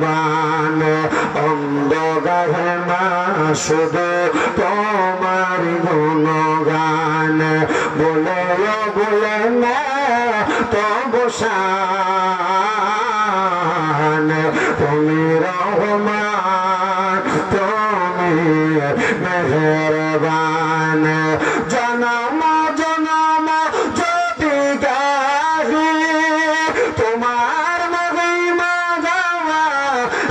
বান অন্ধকারে মা শুধু তোমার গুণগান বলে বলে না তবু শান তুমি রহমান তুমি মেহেরবান জনম জনম যদি গাহি তোমার মহিমা গাওয়া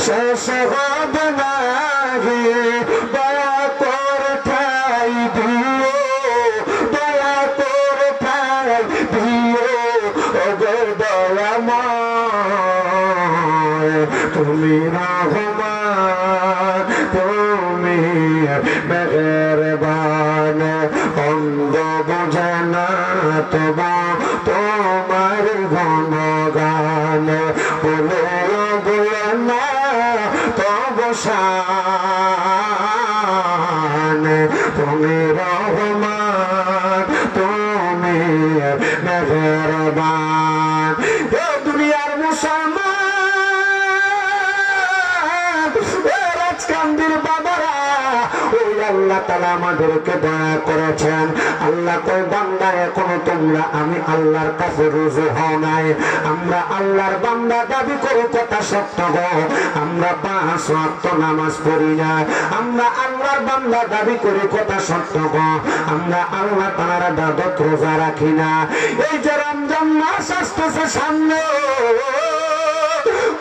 শেষ হবে নাহি দয়া করে ঠাই দিও দয়া করে ঠাই দিও ওগো দয়াময় তুমি রহমান তুমি মেহেরবান অন্ধ বোঝে না তবু তোমার গুণগান বলে বলে না তবু শান তুমি রহমান তুমি মেহেরবান দুনিয়ার মুসলমান রাজকান্দির বাবারা ওই আল্লাহ তাআলা আমাদেরকে দয়া করেছেন আল্লাহ কই বান্দা এখনো তোমরা আমি আল্লাহর কাছে রুজু হও নাই আমরা আল্লাহর বান্দা দাবি করি কথা সত্য গো আমরা 5 ওয়াক্ত নামাজ পড়ি না আমরা আল্লাহর বান্দা দাবি করি কথা সত্য গো আমরা আল্লাহ তাআলার ইবাদত রোজা রাখি না এই যে রমজান মাস আসতেছে সামনে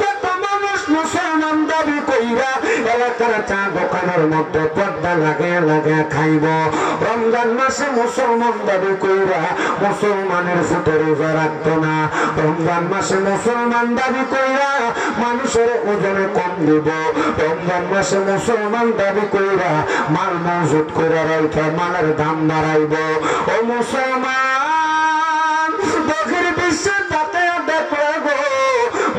কত মানুষ মুসলমান দাবি কইরা এলাকার চা দোকানের মধ্যে পর্দা লাগিয়ে লাগিয়ে খাইব রমজান মাসে মুসলমান দাবি কইরা মুসলমানের ফুটে রোজা রাখতো না রমজান মাসে মুসলমান দাবি কইরা মানুষের ওজনে কম দিব রমজান মাসে মুসলমান দাবি কইরা মাল মজুত করে রাখে মালের দাম বাড়াইব ও মুসলমান বহির বিশ্বের তাতে দেখলে গো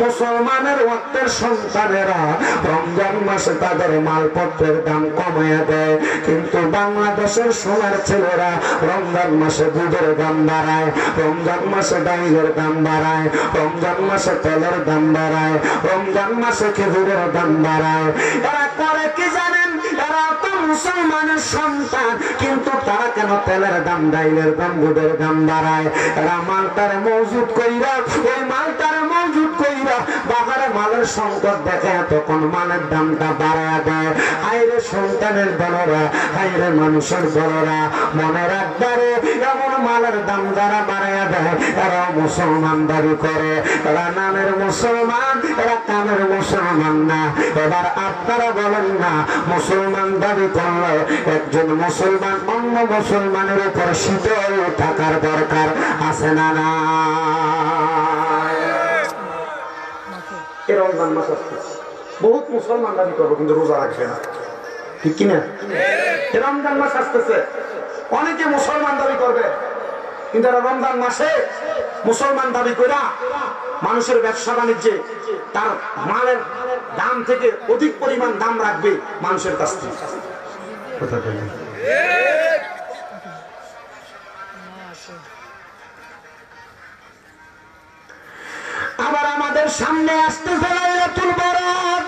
মুসলমানের ওয়াক্তের সন্তানেরা রমজান মাসে তাদের মালপত্রের দাম কমাইয়া দেয় কিন্তু বাংলাদেশের সোনার ছেলেরা রমজান মাসে দুধের দাম বাড়ায় রমজান মাসে ডাইলের দাম বাড়ায় রমজান মাসে তেলের দাম বাড়ায় রমজান মাসে খেজুরের দাম বাড়ায় এরা করে কি জানেন এরা তো মুসলমানের সন্তান কিন্তু তারা কেন তেলের দাম ডাইলের দাম দুধের দাম বাড়ায় এরা মালটারে মজুদ কইরা ওই মালটারে মজুদ কইরা বাজারে মালের সংকট দেখে তখন মালের দামটা বাড়ায় দেয় হাইরে সন্তানের বড়রা হাইরে মানুষের বড়রা মনে রাখবারে এমন মালের দাম যারা বাড়ায় দেয় এরা মুসলমান দাবি করে এরা নামের মুসলমান এরা কামের মুসলমান না এবার আপনারা বলেন না মুসলমান দাবি করলে একজন মুসলমান অন্য মুসলমানের উপর শীতল থাকার দরকার আছে না না রমজান মাস আসতেছে বহুত মুসলমান দাবি করবো কিন্তু রোজা রাখবে না ঠিক কিনা রমজান মাস আসতেছে অনেকে মুসলমান দাবি করবে কিন্তু রমজান মাসে মুসলমান দাবি কইরা মানুষের ব্যবসা বাণিজ্যে তার মালের দাম থেকে অধিক পরিমাণ দাম রাখবে মানুষের কাছ থেকে আবার আমাদের সামনে আসতেছে লাইলাতুল বরাত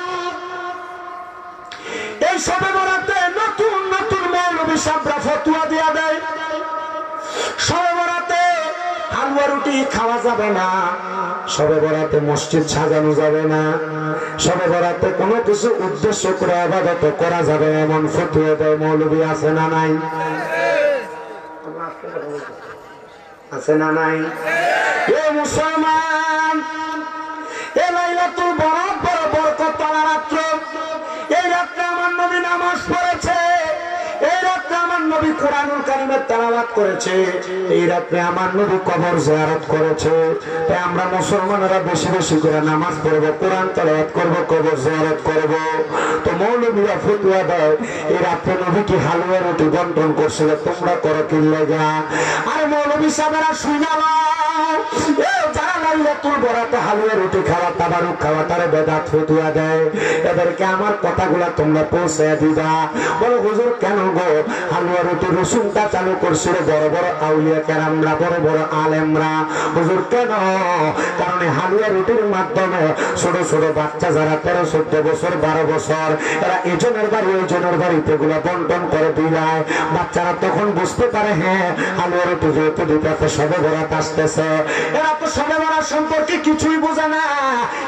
এই শবে বরাতে নতুন নতুন মৌলবী সাহেবরা ফতোয়া দিয়া দেয় শবে বরাতে হালুয়া রুটি খাওয়া যাবে না শবে বরাতে মসজিদ সাজানো যাবে না শবে বরাতে কোনো কিছু উদ্দেশ্য করে ইবাদত করা যাবে এমন ফতোয়া দেয় মৌলবী আছে না নাই আছে না নাই এ মুসলমান এ লাইলাতুল বরাত বড় বরকতওয়ালা রাত্র এই রাতে আমার নবী নামাজ পড়েছে এই রাতে আমার নবী কোরআনুল কারীমের তেলাওয়াত করেছে এই রাতে আমার নবী কবর জিয়ারত করেছে তাই আমরা মুসলমানরা বেশি বেশি করে নামাজ পড়ব কোরআন তেলাওয়াত করব কবর জিয়ারত করব তো মৌলবীরা ফতোয়া দেয় এই রাতে নবী কি হালুয়া রুটি বন্টন করছিল তোমরা করো কি লাগা আর মৌলবী সাহেবরা শুনে নাও এই যারা লাইলাতুল বরাতে হালুয়া রুটি খাওয়া তাবারুক খাওয়া তারে বেদাত ফতোয়া দেয় এদেরকে আমার কথাগুলা তোমরা পৌঁছে দিবা বলো হুজুর কেন গো হালুয়া রুটি রুটির রসুমটা চালু করছিল বড় বড় আউলিয়া কেরামরা, বড় বড় আলেমরা। হুজুর কেন? কারণ হালুয়া রুটির মাধ্যমে ছোট ছোট বাচ্চা যারা 13-14 বছর 12 বছর এরা এজনের বাড়ি ওইজনের বাড়িতে এগুলো বন্টন করে দিলায়। বাচ্চারা তখন বুঝতে পারে হ্যাঁ হালুয়া রুটি যেহেতু দিতে সবে বরাত আসতেছে। এরা তো সবে বরাত সম্পর্কে কিছুই বোঝে না,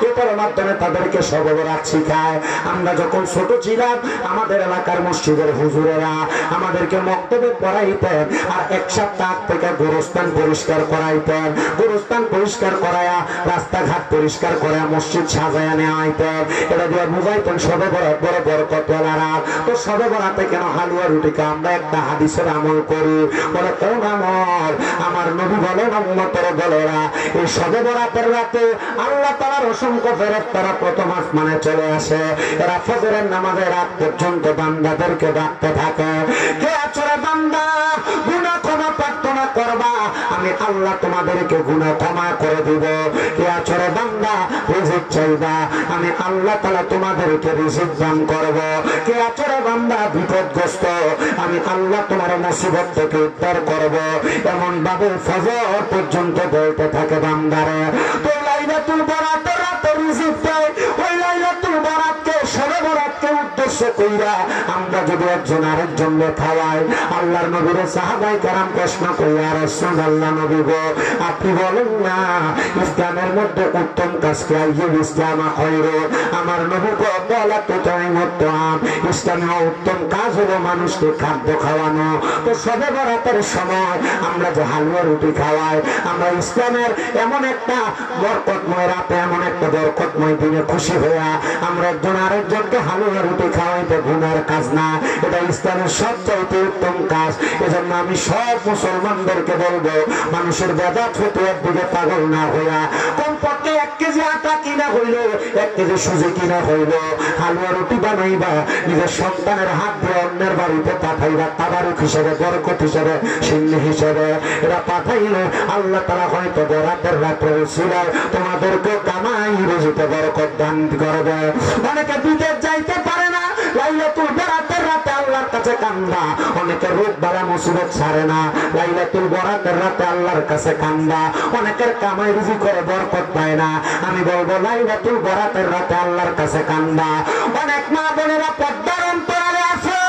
এটার মাধ্যমে তাদেরকে সবে বরাত শিখায়। আমরা যখন ছোট ছিলাম আমাদের এলাকার মসজিদের হুজুরেরা আমাদেরকে মক্তবে পড়াইতেন, আর এক সপ্তাহ থেকে গোরস্থান পরিষ্কার করাইতেন। গোরস্থান পরিষ্কার করায়া রাস্তাঘাট পরিষ্কার করে মসজিদ সাজায়া নেওয়া হইতেন। এটা দিয়ে বুঝাইতেন সবে বরাত বড় বরকতওয়ালা রাত। তো সবে বরাতে কেন হালুয়া রুটিকে আমরা একটা হাদিসের আমল করি? বলে কোন আমল? আমার নবী বলেন উম্মতের দলেরা এই সবে বরাতের রাতে আল্লাহ তাআলার অসংখ্য ফেরেশতারা প্রথম আসমানে চলে আসে। এরা ফজরের নামাজের রাত পর্যন্ত বান্দাদেরকে ডাকতে থাকে, কে আছো রে বান্দা, গুনাহ ক্ষমা প্রার্থনা করবা, আমি আল্লাহ তোমাদেরকে গুনাহ ক্ষমা করে দিব। কে আছো রে বান্দা, রিজিক চাইবা, আমি আল্লাহ তাআলা তোমাদেরকে রিজিক দান করব। কে আছো রে বান্দা বিপদগ্রস্ত, আমি আল্লাহ তোমার মুসিবত থেকে উদ্ধার করব। এমন ভাবে ফজর পর্যন্ত বলতে থাকে বান্দারে। তো লাইলাতুল বরাতের রাতে রিজিক পায়, ওই লাইলাতুল বরাতকে সবে বরাতকে উদ্দেশ্য কইরা আমরা যদি একজন আরেকজনকে খাওয়াই। আল্লাহর নবীর সাহাবায়ে কেরাম প্রশ্ন কইরা রাসূলুল্লাহ নবী গো আপনি বলেন না ইসলামের মধ্যে উত্তম কাজ কি? আইয়ুল ইসলাম খায়রু, আমার নবী গো বলা তো তাইমুত্তাম, ইসলামের উত্তম কাজ হলো মানুষকে খাদ্য খাওয়ানো। তো সবে বরাতের সময় আমরা যে হালুয়া রুটি খাওয়াই, আমরা ইসলামের এমন একটা বরকতময় রাতে এমন একটা বরকতময় দিনে খুশি হইয়া আমরা একজন আরেকজনকে হালুয়া রুটি খাওয়াইতে গুনার কাজ না, এটা ইসলামের সবচেয়ে উত্তম কাজ। এজন্য আমি সব মুসলমানদেরকে বলবো মানুষের বেদাত ফতুয়ার দিকে পাগল না হইয়া কমপক্ষে 1 কেজি আটা কিনা হইল, 1 কেজি সুজি কিনা হইল, হালুয়া রুটি বানাইবা, নিজের সন্তানের হাত দিয়ে অন্যের বাড়িতে পাঠাইবা, তাবারুক হিসেবে, বরকত হিসেবে, সিন্নি হিসেবে। এরা পাঠাইলে আল্লাহ তাআলা হয়তো বরাতের রাতে উসিলায় তোমাদেরকে কামাই রুজিতে বরকত দান করবে। অনেকে বিদেশ যাইতে পারে না, লাইলাতুল বরাতের রাতে আল্লাহর কাছে কান্দা। অনেকে রোগ বালা মুসিবত ছাড়ে না, লাইলাতুল বরাতের রাতে আল্লাহর কাছে কান্দা। অনেকের কামাই রুজি করে বরকত পায় না, আমি বলবো লাইলাতুল বরাতের রাতে আল্লাহর কাছে কান্দা। অনেক মা বোনেরা পর্দার অন্তরালে আছে,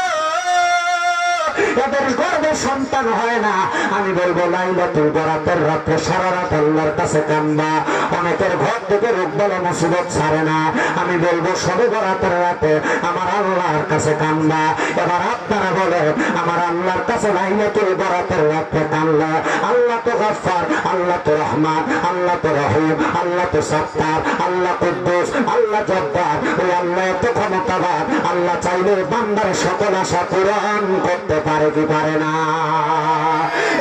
এদের গর্ভে সন্তান হয় না, আমি বলবো লাইলাতুল বরাতের রাতে সারা রাত আল্লাহর কাছে কান্দা। অনেকের ঘর থেকে রোগ বালা মুসিবত ছাড়ে না, আমি বলবো সবে বরাতের রাতে আমার আল্লাহর কাছে কান্দা। এবার আপনারা বলে আমার আল্লাহর কাছে লাইলাতুল বরাতের রাতে কান্দা। আল্লাহ তো গফফার, আল্লাহ তো রহমান, আল্লাহ তো রহিম, আল্লাহ তো সত্তার, আল্লাহ কুদ্দুস, আল্লাহ জব্বার, ওই আল্লাহ এত ক্ষমতাবান। আল্লাহ চাইলে বান্দার সকল আশা পূরণ করতে পারে কি পারে না?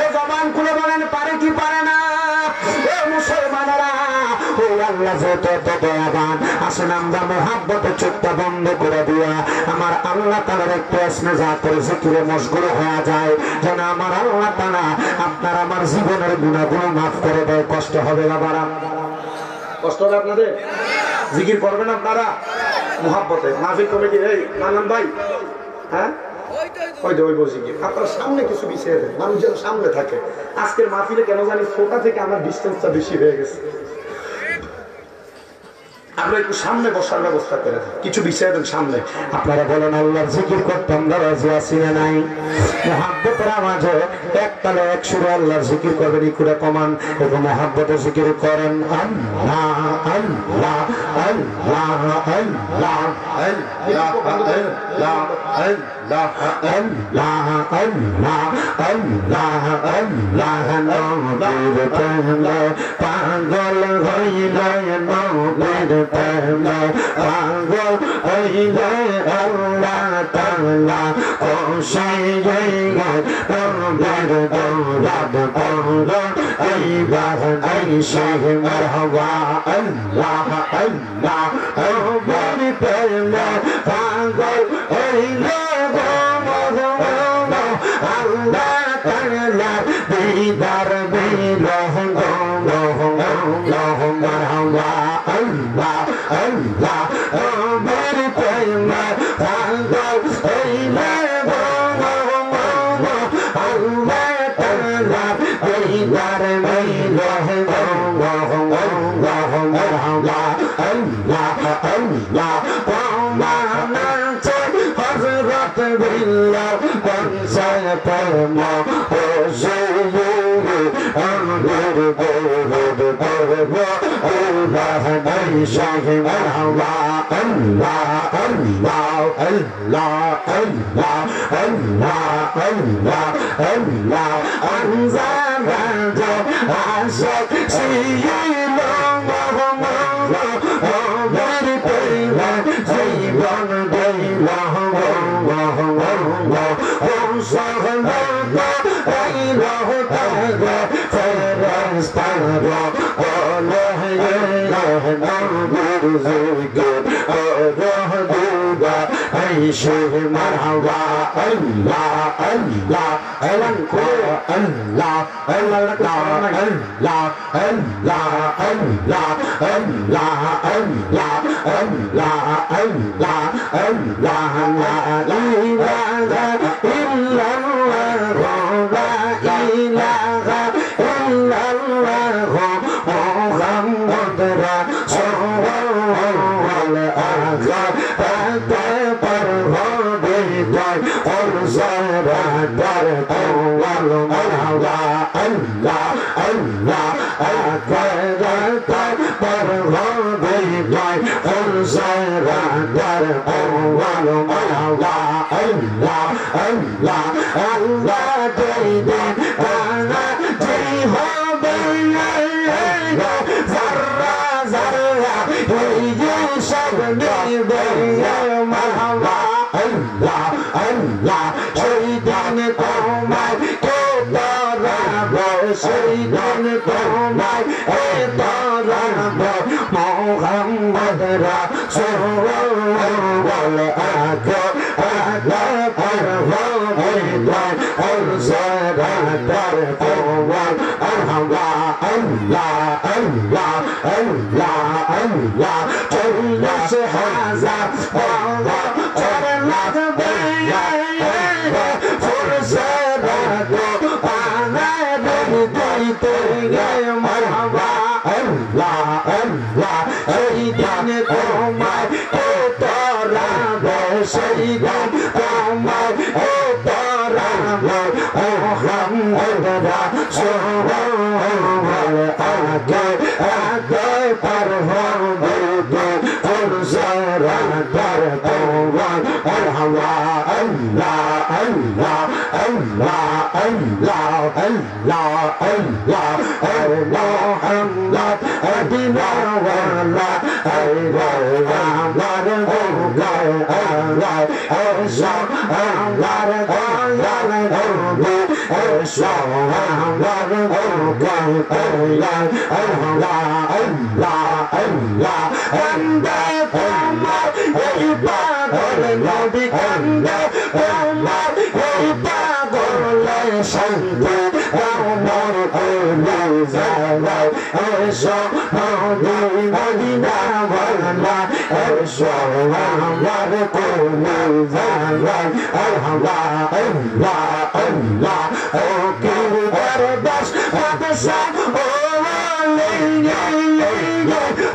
এ জবান খুলে বলেন পারে কি পারে না? ও মুসলমানেরা, ও আল্লাহ যত দয়াবান, আসেন আমরা মুহাব্বতে চোখটা বন্ধ করে দিয়া আমার আল্লাহ তাআলার একটু ইসমে যা করে জিকিরে মশগুল হয়ে যায়, যেন আমার আল্লাহ তাআলা আপনার আমার জীবনের গুনাহগুলো মাফ করে দেয়। কষ্ট হবে না বাবা? কষ্ট হবে আপনাদের? জিকির করবেন আপনারা মুহাব্বতে? মাহফিল কমিটি এই মানন ভাই, হ্যাঁ আপনার সামনে কিছু বিছিয়ে দেয়, মানুষ যেন সামনে থাকে। আজকের মাহফিলে কেন জানি ছোটা থেকে আমার ডিস্টেন্সটা বেশি হয়ে গেছে, আমরা একটু সামনে বসার ব্যবস্থা করে কিছু বিছিয়ে দেন সামনে। আপনারা বলেন আল্লাহর জিকির করতাম রাজি আছি না নাই? মুহাব্বতের মাঝে এক তালে এক সুরে আল্লাহর জিকির করবেন, ইকুরে কমান এবং মুহাব্বতের জিকির করেন আল্লাহ আল্লাহ আল্লাহ আল্লাহ আল্লাহ আল্লাহ আল্লাহ আল্লাহ আল্লাহ আল্লাহ আল্লাহ নবীর প্রেমে পাগল হইলে নবীর প্রেমে পাগল হইলে আল্লাহ তাআলা খুশি হইলে নবীর দৌলত পড়ো এইবার আইসে মারহাবা আল্লাহ আল্লাহ নবীর প্রেমে পাগল হইলে আল্লাহ তাআলা দিদার বিলহ মারহাবা আল্লাহ আল্লাহ নবীর প্রেমে পাগল হইলে শাহে মারহাবা আল্লাহ আল্লাহ আল্লাহ আল্লাহ আল্লাহ আল্লাহ আল্লাহ আনজাল আশক শিল মোহাম্মদ পেলা জীবন দেলা মারহাবা আল্লাহ আল্লাহ আল্লাহ আল্লাহ আল্লাহ আল্লাহ আল্লাহ আল্লাহ আল্লাহ আল্লাহ আল্লাহ আল্লাহ আল্লাহ লা ইলাহা ইল্লাল্লাহ লা ইলাহা ইল্লাল্লাহ মুহাম্মাদুর রাসূলুল্লাহ আগে পর হবে জয় ওর সারাদার আওয়াল মারহাবা আল্লাহ আল্লাহ আগে পর হবে জয় ওর সারাদার আওয়াল মারহাবা আল্লাহ আল্লাহ আল্লাহ দেবে আনা যেই হবে জাররা জাররা এই যে সব নেবে মারহাবা আল্লাহ আল্লাহ সেই দিন তোমায় কে ধরাবে সেই দিন তোমায় কে ধরাবে মুহাম্মদ রাসূলুল্লাহ আগে আগে পর হবে জয় ওর সারাদার আওয়াল মারহাবা আল্লাহ আল্লাহ আল্লাহ আল্লাহ 40,000 আল্লাহ চলে লাগবে ফুরসাদো আনায় দিতে মারহাবা আল্লাহ আল্লাহ এই দিন তোমায় কে ধরাবে সেই দিন তোমায় কে ধরাবে মুহাম্মদ রাসূলুল্লাহ আগে আগে পর হবে ফুরসাদর তোমার মারহাবা আল্লাহ আল্লাহ আল্লাহ আল্লাহ আল্লাহ আল্লাহ মুহাম্মদ দিনাওয়ালা আমার গায় আল্লাহ এসো আমার দয়াল নবী এসো আমার গায় আল্লাহ আল্লাহ আল্লাহ আল্লাহ কান্দে তোমার এই পাগল নবী কান্দে তোমার এই পাগলের সঙ্গে আমার ওলি জানাই এসো মদিনাওয়ালা এসো আমার কোলে জানাই আল্লাহ আল্লাহ আল্লাহ ও কি দরবাস বাদশা ও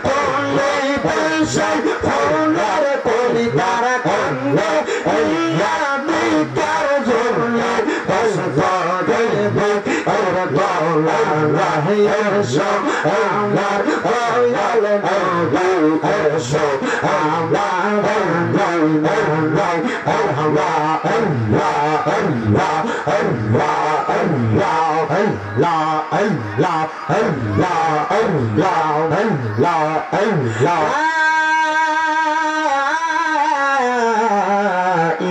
কোলে পেশাই ফুলের কলি তারা কান্দে ইয়া বিকার জন্য বস দেবে ওর দৌলা রাহে এসো আমার দয়াল নবী এসো আমার দয়াল আল্লাহ আল্লাহ আল্লাহ আল্লাহ আল্লাহ আল্লাহ আল্লাহ আল্লাহ আল্লাহ আল্লাহ আল্লাহ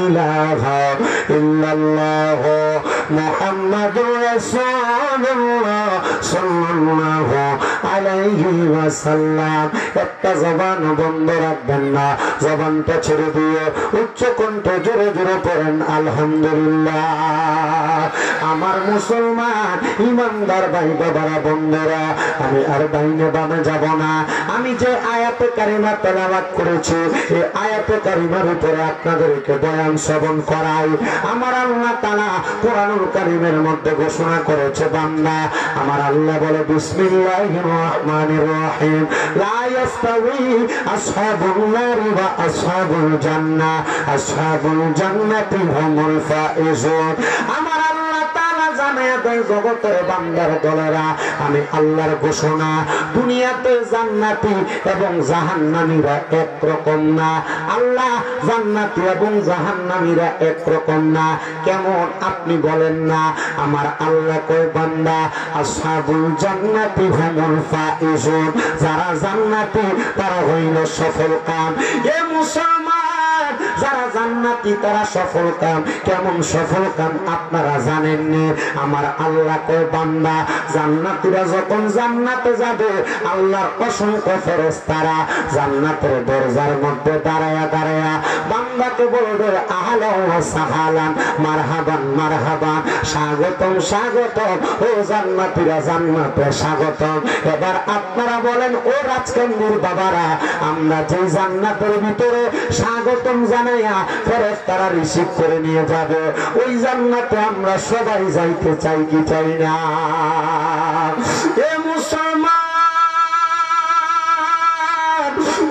ইলাহা ইল্লাল্লাহ মুহাম্মাদুর রাসূলুল্লাহ সাল্লাল্লাহু আলাইহি ওয়াসাল্লাম। একটা জবান বন্ধ রাখবেন না, জবানটা ছেড়ে দিয়ে উচ্চ কণ্ঠে জোরে জোরে পড়েন আলহামদুলিল্লাহ। আমার মুসলমান ইমানদার ভাই বাবারা বন্ধুরা, আমি আর ডাইনে বামে যাব না। আমি যে আয়াতে কারিমা তেলাওয়াত করেছি এই আয়াতে কারিমার উপরে আপনাদেরকে বয়ান শ্রবণ করাই। আমার আল্লাহ তাআলা কোরআনুল কারীমের মধ্যে ঘোষণা করেছে, বান্দা আমার আল্লাহ বলে বিসমিল্লাহির রহমানির রহিম, লা ইয়াস্তাউই আসহাবুন নার ওয়া আসহাবুল জান্নাহ, আসহাবুল জান্নাতি হুমুল ফাইজুন। আমার আল্লাহ তাআলা জানায়া দেয় জগতের বান্দার দলেরা, আমি আল্লাহর ঘোষণা, দুনিয়াতে জান্নাতি এবং জাহান্নামীরা একরকম না। আল্লাহ জান্নাতি এবং জাহান্নামীরা একরকম না। কেমন আপনি বলেন না? আমার আল্লাহ কয় বান্দা আসহাবুল জান্নাতি হুমুল ফাইজুন, যারা জান্নাতি তারা হইল সফল কাম। এ মুসলমান, যারা জান্নাতি তারা সফল কাম। কেমন সফল কাম আপনারা জানেননি? আমার আল্লাহ কয় বান্দা জান্নাতীরা যখন জান্নাতে যাবে, আল্লাহর অসংখ্য ফেরেশতারা জান্নাতের দরজার মধ্যে দাঁড়ায়া দাঁড়ায়া বান্দাকে বলবে আহলান ওয়া সাহালান, মারহাবান মারহাবান, স্বাগতম স্বাগতম, ও জান্নাতীরা জান্নাতে স্বাগতম। এবার আপনারা বলেন, ও রাজকান্দির বাবারা, আমরা যে জান্নাতের ভিতরে স্বাগতম জানাইয়া ফেরেশতারা রিসিভ করে নিয়ে যাবে, ওই জান্নাতে আমরা সবাই যাইতে চাই কি চাই না? এ মুসলমান,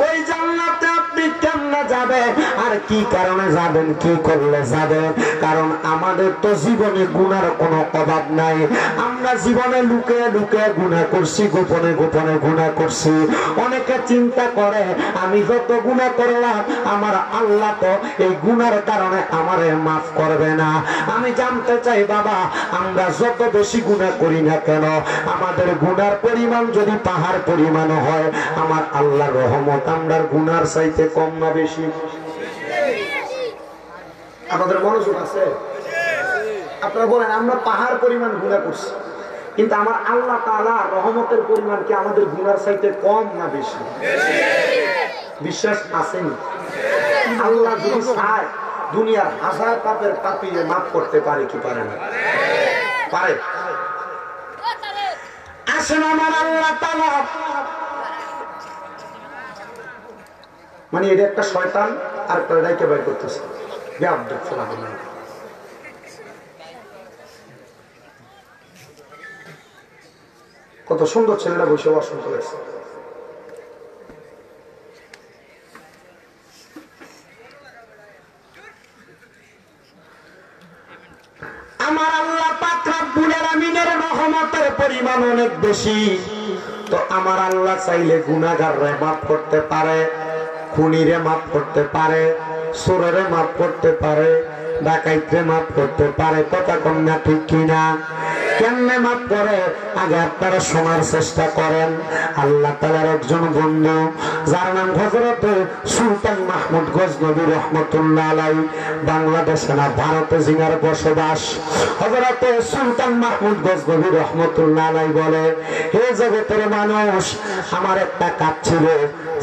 ওই জান্নাতে আপনি কেমনে যাবেন? আর কি কারণে যাবেন? কি করলে যাবেন? কারণ আমাদের তো জীবনে গুনার কোনো অভাব নাই। আমরা জীবনে লুকিয়ে লুকিয়ে গুনাহ করছি, গোপনে গোপনে গুনাহ করছি। অনেকে চিন্তা করে আমি যত গুনাহ করলাম আমার আল্লাহ তো এই গুনার কারণে আমারে মাফ করবে না। আমি জানতে চাই বাবা, আমরা যত বেশি গুনাহ করি না কেন, আমাদের গুনার পরিমাণ যদি পাহাড় পরিমাণ হয়, আমার আল্লাহর রহমত আমরার গুনার চাইতে কম না বেশি? আমাদের মনোযোগ আছে? আপনারা বলেন, আমরা পাহাড় পরিমাণ গুনাহ করছি, কিন্তু আমার আল্লাহ তাআলা রহমতের পরিমাণ কি আমাদের গুনার চাইতে কম না বেশি? বিশ্বাস আসেনি? আল্লাহ যদি চায় দুনিয়ার হাজার পাপের পাপীকে মাফ করতে পারে কি পারে না? পারে। আসেন আমার আল্লাহ তাআলা, মানে এটা একটা শয়তান আর একটা ডাইকে বের করতেছে। কত সুন্দর ছেলেরা বসে অসম করেছে। আমার আল্লাহ পাক রব্বুল আলামিনের রহমতের পরিমাণ অনেক বেশি। তো আমার আল্লাহ চাইলে গুনাহগাররে মাফ করতে পারে, খুনিরে মাফ করতে পারে, চোরেরে মাফ করতে পারে, ডাকাইতরে মাফ করতে পারে। কথা কম না ঠিক কিনা? কেমনে মাফ করে? আগে আপনারা শোনার চেষ্টা করেন। আল্লাহ তাআলার একজন বন্ধু যার নাম হযরত সুলতান মাহমুদ গজনবী রহমাতুল্লাহ আলাইহি, বাংলাদেশে না ভারতে জিনার বসবাস। হযরত সুলতান মাহমুদ গজনবী রহমাতুল্লাহ আলাইহি বলে, হে জগতের মানুষ, আমার একটা কাজ ছিল,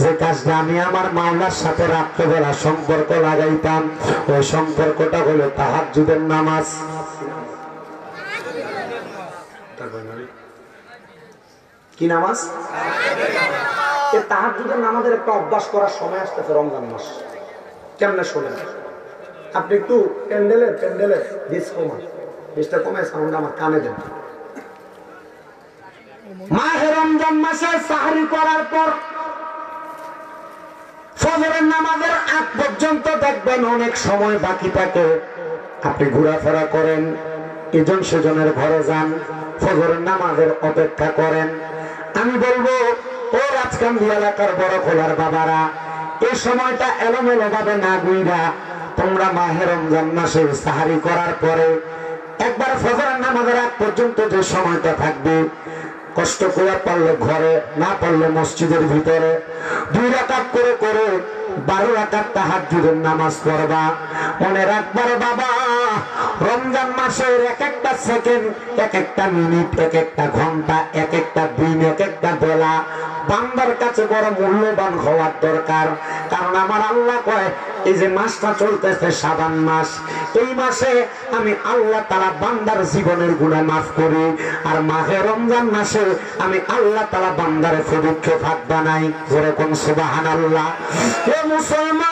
যে কাজটা আমি আমার মাওলার সাথে রাত্রেবেলা সম্পর্ক লাগাইতাম। ওই সম্পর্কটা হলো তাহাজ্জুদের নামাজ। কি নামাজ? এই তাহাজ্জুদের নামাজের একটা অভ্যাস করার সময় আসতেছে রমজান মাস। কেমনে শোনেন? আপনি একটু প্যান্ডেলে বিশটা কমায় সাউন্ড আমার কানে দেন। মাহে রমজান মাসে সাহরি করার পর ফজরের নামাজের আগ পর্যন্ত দেখবেন অনেক সময় বাকি থাকে। আপনি ঘোরাফেরা করেন, এজন সেজনের ঘরে যান, ফজরের নামাজের অপেক্ষা করেন। আমি বলবো, ও রাজকান্দি এলাকার বড় খোলার বাবারা, এই সময়টা এলোমেলো ভাবে না গুইরা তোমরা মাহে রমজান মাসে সাহারি করার পরে একবার ফজরের নামাজের আগ পর্যন্ত যে সময়টা থাকবে, কষ্ট করে পারলে ঘরে, না পারলে মসজিদের ভিতরে 2 রাকাত করে করে 12 রাকাত তাহাজ্জুদের নামাজ পড়বা। মনে রাখবার বাবা, রমজান মাসের এক একটা সেকেন্ড, এক একটা মিনিট, এক একটা ঘন্টা, এক একটা দিন, এক একটা বেলা বান্দার কাছে বড় মূল্যবান হওয়ার দরকার। কারণ আমার আল্লাহ কয়, এই যে মাসটা চলতেছে শাবান মাস, এই মাসে আমি আল্লাহ তাআলা বান্দার জীবনের গুনাহ মাফ করি। আর মাহে রমজান মাসে আমি আল্লাহ তাআলা বান্দার পবিত্র ভাগ বানাই। যেরকম সুবহানাল্লাহ। হে মুসলমান,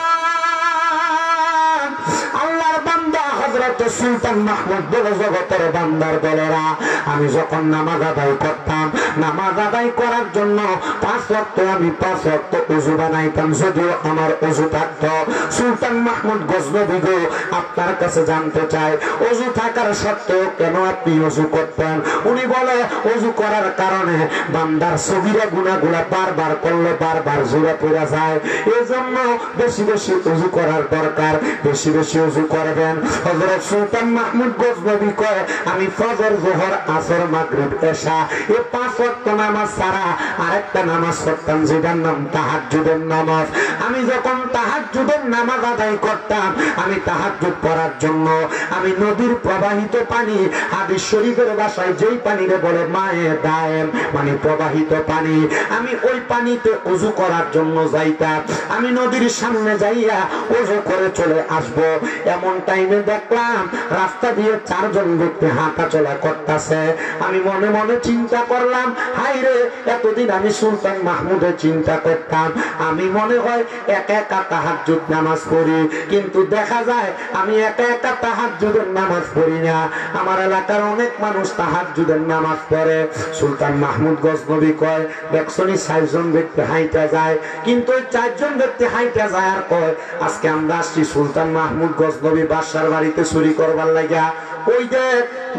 আল্লাহর বান্দা হযরত সুলতান মাহমুদ বলে জগতের বান্দার দলেরা, আমি যখন নামাজ আদায় করতাম, নামাজ আদায় করার জন্য 5 ওয়াক্ত আমি 5 ওয়াক্ত ওযু বানাইতাম, যদিও আমার ওযু থাকতো। সুলতান মাহমুদ গজনবী গো, আপনার কাছে জানতে চাই, ওযু থাকার সত্ত্বেও কেন আপনি ওযু করতেন? উনি বলে, ওযু করার কারণে বান্দার সগীরা গুনাহগুলা বারবার করলে বারবার জোরে পড়ে যায়, এজন্য বেশি বেশি ওযু করার দরকার, বেশি বেশি ওযু করবেন। হযরত সুলতান মাহমুদ গজনবী কয়, আমি ফজর, যোহর, আসর, মাগরিব, এশা এই 5 ওয়াক্ত নামাজ ছাড়া আরেকটা নামাজ পড়তাম, যেটার নাম তাহাজ্জুদের নামাজ। আমি যখন তাহাজ্জুদের নামাজ আদায় করতাম, আমি তাহাজ্জুদ পড়ার জন্য আমি নদীর প্রবাহিত পানি, হাদিস শরীফের ভাষায় যেই পানিরে বলে মায়ে দায়েম, মানে প্রবাহিত পানি, আমি ওই পানিতে ওযু করার জন্য যাইতাম। আমি নদীর সামনে যাইয়া ওযু করে চলে আসব। এমন টাইমে দেখলাম রাস্তা দিয়ে 4 জন ব্যক্তি হাঁটা চলা করতেছে। আমি মনে মনে চিন্তা করলাম, হাই রে, এতদিন আমি সুলতান মাহমুদের চিন্তা করতাম, আমি মনে হয় একা একা তাহাজ্জুদ নামাজ পড়ি, কিন্তু দেখা যায় আমি একা একা তাহাজ্জুদের নামাজ পড়ি না, আমার এলাকার অনেক মানুষ তাহাজ্জুদের নামাজ পড়ে। সুলতান মাহমুদ গজনবী কয়, দেখছনি 4 জন ব্যক্তি হাইটা যায়, কিন্তু ওই 4 জন ব্যক্তি হাইটা যায় আর কয়, আজকে আমরা আসছি সুলতান মাহমুদ গজনবী বাদশার বাড়িতে চুরি করবার লাগিয়া। ওই যে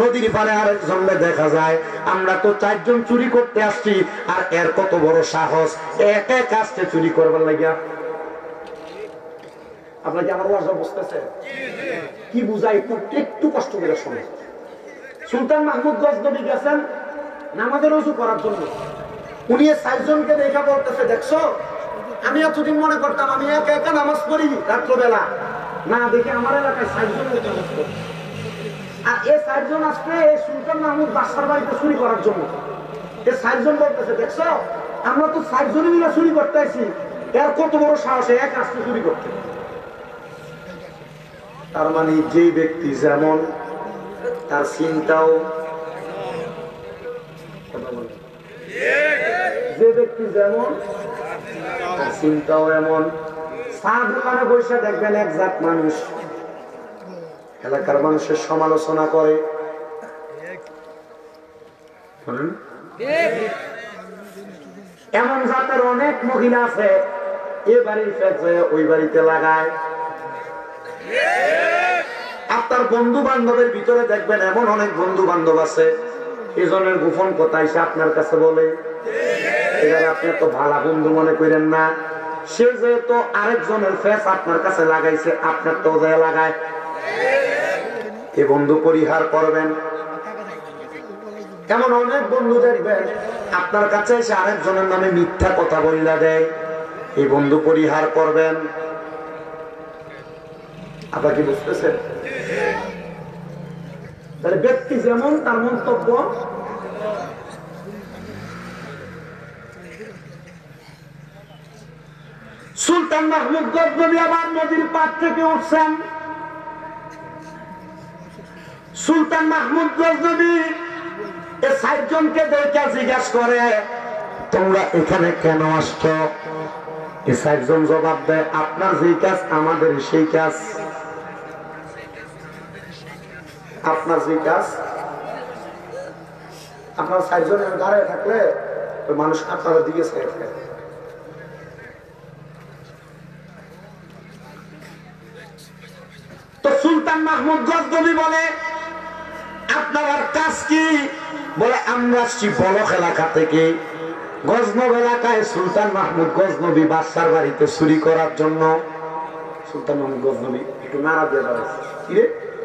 নদীর পারে আরেকজনকে দেখা যায়, আমরা তো 4 জন চুরি করতে আসছি, আর এর কত বড় সাহস, একা একা আসছে চুরি করবার লাগিয়া। আপনাকে আমার ওয়াজ বুঝতেছে কি বুঝাই? একটু কষ্ট করে শুনে। সুলতান মাহমুদ গজনবী গেছেন নামাজের ওযু করার জন্য, উনি 4 জনকে দেখা বলতেছে, দেখছো আমি এতদিন মনে করতাম আমি একা একা নামাজ পড়ি রাত্রবেলা, না দেখে আমার এলাকায় 4 জন নামাজ পড়ে, আর এই 4 জন আসছে সুলতান মাহমুদ বাদশার বাড়িতে চুরি করার জন্য। এই 4 জন বলতেছে, দেখছো আমরা তো 4 জনই মিলে চুরি করতে আসি, এর কত বড় সাহস এক আসতে চুরি করতে। তার মানে যে ব্যক্তি যেমন তার চিন্তাও, যে ব্যক্তি যেমন তার চিন্তাও এমন। চা দোকানে বসে দেখবেন এক জাত মানুষ এলাকার মানুষের সমালোচনা করে, এমন জাতের অনেক মহিলা আছে, এ বাড়ির ফেলে ওই বাড়িতে লাগায়। আপনার বন্ধু বান্ধবের ভিতরে দেখবেন এমন অনেক বন্ধু বান্ধব আছে, এজনের গোপন কথা এসে আপনার কাছে বলে, এবার আপনি তো ভালো বন্ধু মনে করেন না, সে যেহেতু আরেকজনের ফেস আপনার কাছে লাগাইছে, আপনার তো লাগায়, এ বন্ধু পরিহার করবেন। এমন অনেক বন্ধু দেখবেন আপনার কাছে এসে আরেকজনের নামে মিথ্যা কথা বইলা দেয়, এই বন্ধু পরিহার করবেন। আপনার কি বুঝতেছেন? তাহলে ব্যক্তি যেমন তার মন্তব্য। সুলতান মাহমুদ গজনবী আবার নদীর পার থেকে উঠছেন। সুলতান মাহমুদ গজনবী এই 4 জনকে দেখে জিজ্ঞাসা করে, তোমরা এখানে কেন আসছো? এই 4 জন জবাব দেয়, আপনার যে কাজ আমাদের সেই কাজ। আপনার যে কাজ, আপনার 4 জনের দাঁড়ায় থাকলে মানুষ আপনার দিকে চেয়ে থাকে। তো সুলতান মাহমুদ গজনবী বলে, আপনার কাজ কি? বলে, আমরা আসছি বলক এলাকা থেকে, গজনব এলাকায় সুলতান মাহমুদ গজনবী বাদশার বাড়িতে চুরি করার জন্য। সুলতান মাহমুদ গজনবী একটু নাড়া দিয়ে দাঁড়াচ্ছে, কি রে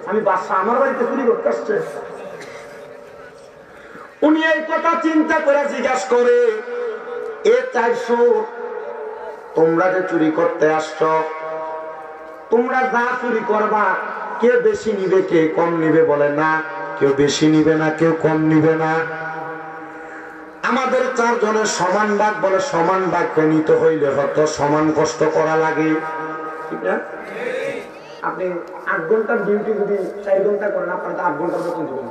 আমি বাদশা আমার বাড়িতে চুরি করতে আসছে? উনি এই কথা চিন্তা করে জিজ্ঞাসা করে, এ 400 তোমরা যে চুরি করতে আসছ, তোমরা যা চুরি করবা কে বেশি নিবে কে কম নিবে? বলে না, কেউ বেশি নিবে না, কেউ কম নিবে না, আমাদের 4 জনের সমান ভাগ। বলে, সমান ভাগ নিতে হইলে হয়তো সমান কষ্ট করা লাগে, ঠিক না? আপনি 8 ঘন্টার ডিউটি যদি 4 ঘন্টা করেন, আপনার তো 8 ঘন্টার বেতন দেবেন।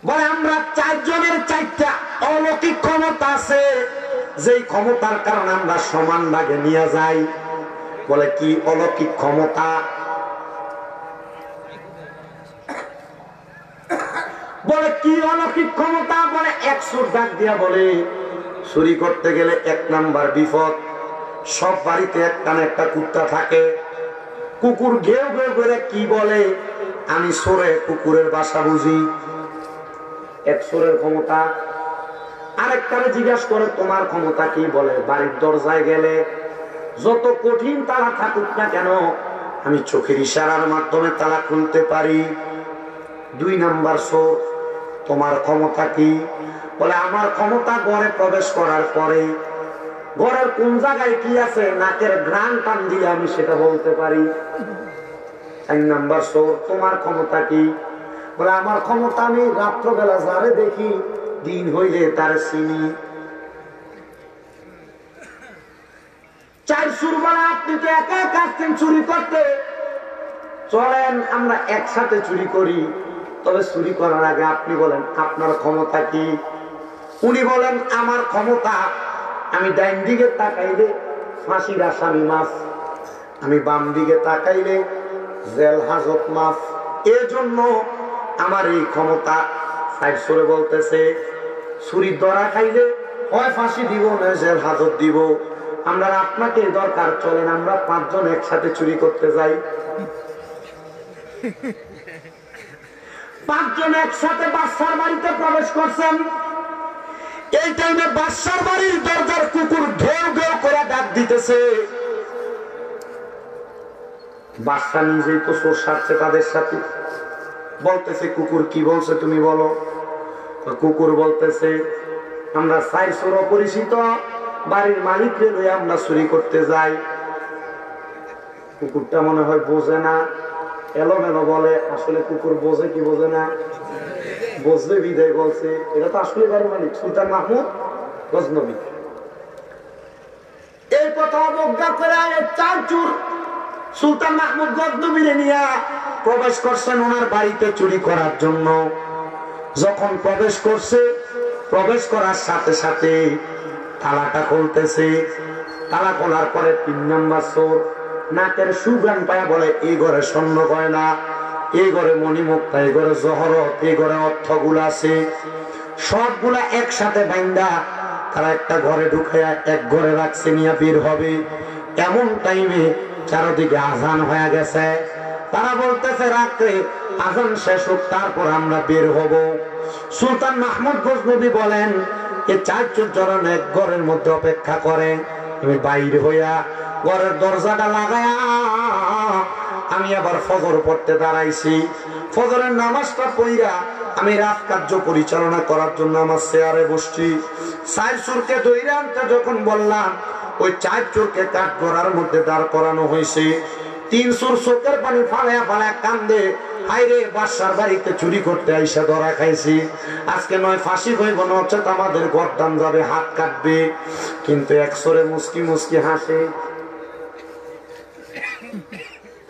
বলে, আমরা 4 জনের 4টা অলৌকিক ক্ষমতা আছে, যেই ক্ষমতার কারণে আমরা সমান ভাগে নিয়ে যাই। বলে, কি অলৌকিক ক্ষমতা? বলে কি অলৌকিক ক্ষমতা? বলে 100 ডাক দিয়া বলে চুরি করতে গেলে 1 নাম্বার বিপদ, সব বাড়িতে একটা না একটা কুত্তা থাকে। কুকুর ঘেউ ঘেউ করে কি বলে? আমি সরে কুকুরের বাসা বুঝি। 100 ক্ষমতা। আরেকটারে জিজ্ঞাসা করে তোমার ক্ষমতা কি? বলে বাড়ির দরজায় গেলে যত কঠিন তালা থাকুক না কেন আমি চোখের ইশারার মাধ্যমে তালা খুলতে পারি। 2 নাম্বার চোর। তোমার ক্ষমতা কি? বলে আমার ক্ষমতা ঘরে প্রবেশ করার পরে ঘরের কোন জায়গায় কি আছে নাকের ঘ্রাণ টান দিয়ে আমি সেটা বলতে পারি। 4 নাম্বার চোর। তোমার ক্ষমতা কি? বলে আমার ক্ষমতা আমি রাত্রবেলা যারে দেখি দিন হইলে তার চিনি। 4 চোর বলে আপনি তো একা একা আসছেন চুরি করতে, চলেন আমরা একসাথে চুরি করি। তবে চুরি করার আগে আপনি বলেন আপনার ক্ষমতা কি? উনি বলেন আমার ক্ষমতা আমি ডাইন দিকে তাকাইলে ফাঁসির আসামি মাছ, আমি বাম দিকে তাকাইলে জেল হাজত মাছ, এর জন্য আমার এই ক্ষমতা। 4 চোরে বলতেছে চুরি ধরা খাইলে হয় ফাঁসি দিব না জেল হাজত দিব। আমরা আপনাকে দরকার, চলেন আমরা 5 জন একসাথে চুরি করতে যাই। 5 জন একসাথে বাদশার বাড়িতে প্রবেশ করছেন। এই টাইমে বাদশার বাড়ির দরজার কুকুর ঘেউ ঘেউ করে ডাক দিতেছে। বাদশা নিজেই তো চোর সারছে তাদের সাথে, বলতেছে কুকুর কি বলছে তুমি বলো। কুকুর বলতেছে আমরা 4 চোর অপরিচিত বাড়ির মালিককে লইয়া আমরা চুরি করতে যাই। কুকুরটা মনে হয় বোঝে না, এলোমেলো বলে। আসলে কুকুর বোঝে কি বোঝে না? বুঝবে বিদায় বলছে। এটা তো আসলে বাড়ির মালিক সুলতান মাহমুদ গজনবী। এই কথা অবজ্ঞা করে 4 চোর সুলতান মাহমুদ গজনবীরে নিয়ে প্রবেশ করছেন ওনার বাড়িতে চুরি করার জন্য। যখন প্রবেশ করছে, প্রবেশ করার সাথে সাথে তালাটা খুলতেছে। তালা খোলার পরে 3 নাম্বার চোর নাকের সুগান পায় বলে এই ঘরে স্বর্ণ গয়না, এই ঘরে মণিমুক্তা, এই ঘরে জহরত, এই ঘরে অর্থগুলা আছে, সবগুলা একসাথে বাইন্দা তারা একটা ঘরে ঢুকাইয়া এক ঘরে রাখছে, নিয়ে বের হবে। এমন টাইমে চারদিকে আজান হয়ে গেছে। তারা বলতেছে রাত্রে আজান শেষ হোক তারপর আমরা বের হব। সুলতান মাহমুদ গজনবী বলেন এই 4 চোর জন এক ঘরের মধ্যে অপেক্ষা করে। আমি বাইর হইয়া ঘরের দরজাটা লাগায়া আমি আবার ফজর পড়তে দাঁড়াইছি। ফজরের নামাজটা পড়িয়া আমি রাত কার্য পরিচালনা করার জন্য আমার চেয়ারে বসছি। 4 চোরকে ধইরা আনতে যখন বললাম, ওই 4 চোরকে কাঠ গড়ার মধ্যে দাঁড় করানো হয়েছে। 3 চোর চোখের পানি ফালায়া ফালায়া কান্দে, হাইরে বাদশার বাড়িতে চুরি করতে আইসা ধরা খাইছি, আজকে নয় ফাঁসি হইব নচেত আমাদের গর্দান যাবে, হাত কাটবে। কিন্তু 1 চোরে মুস্কি মুস্কি হাসে।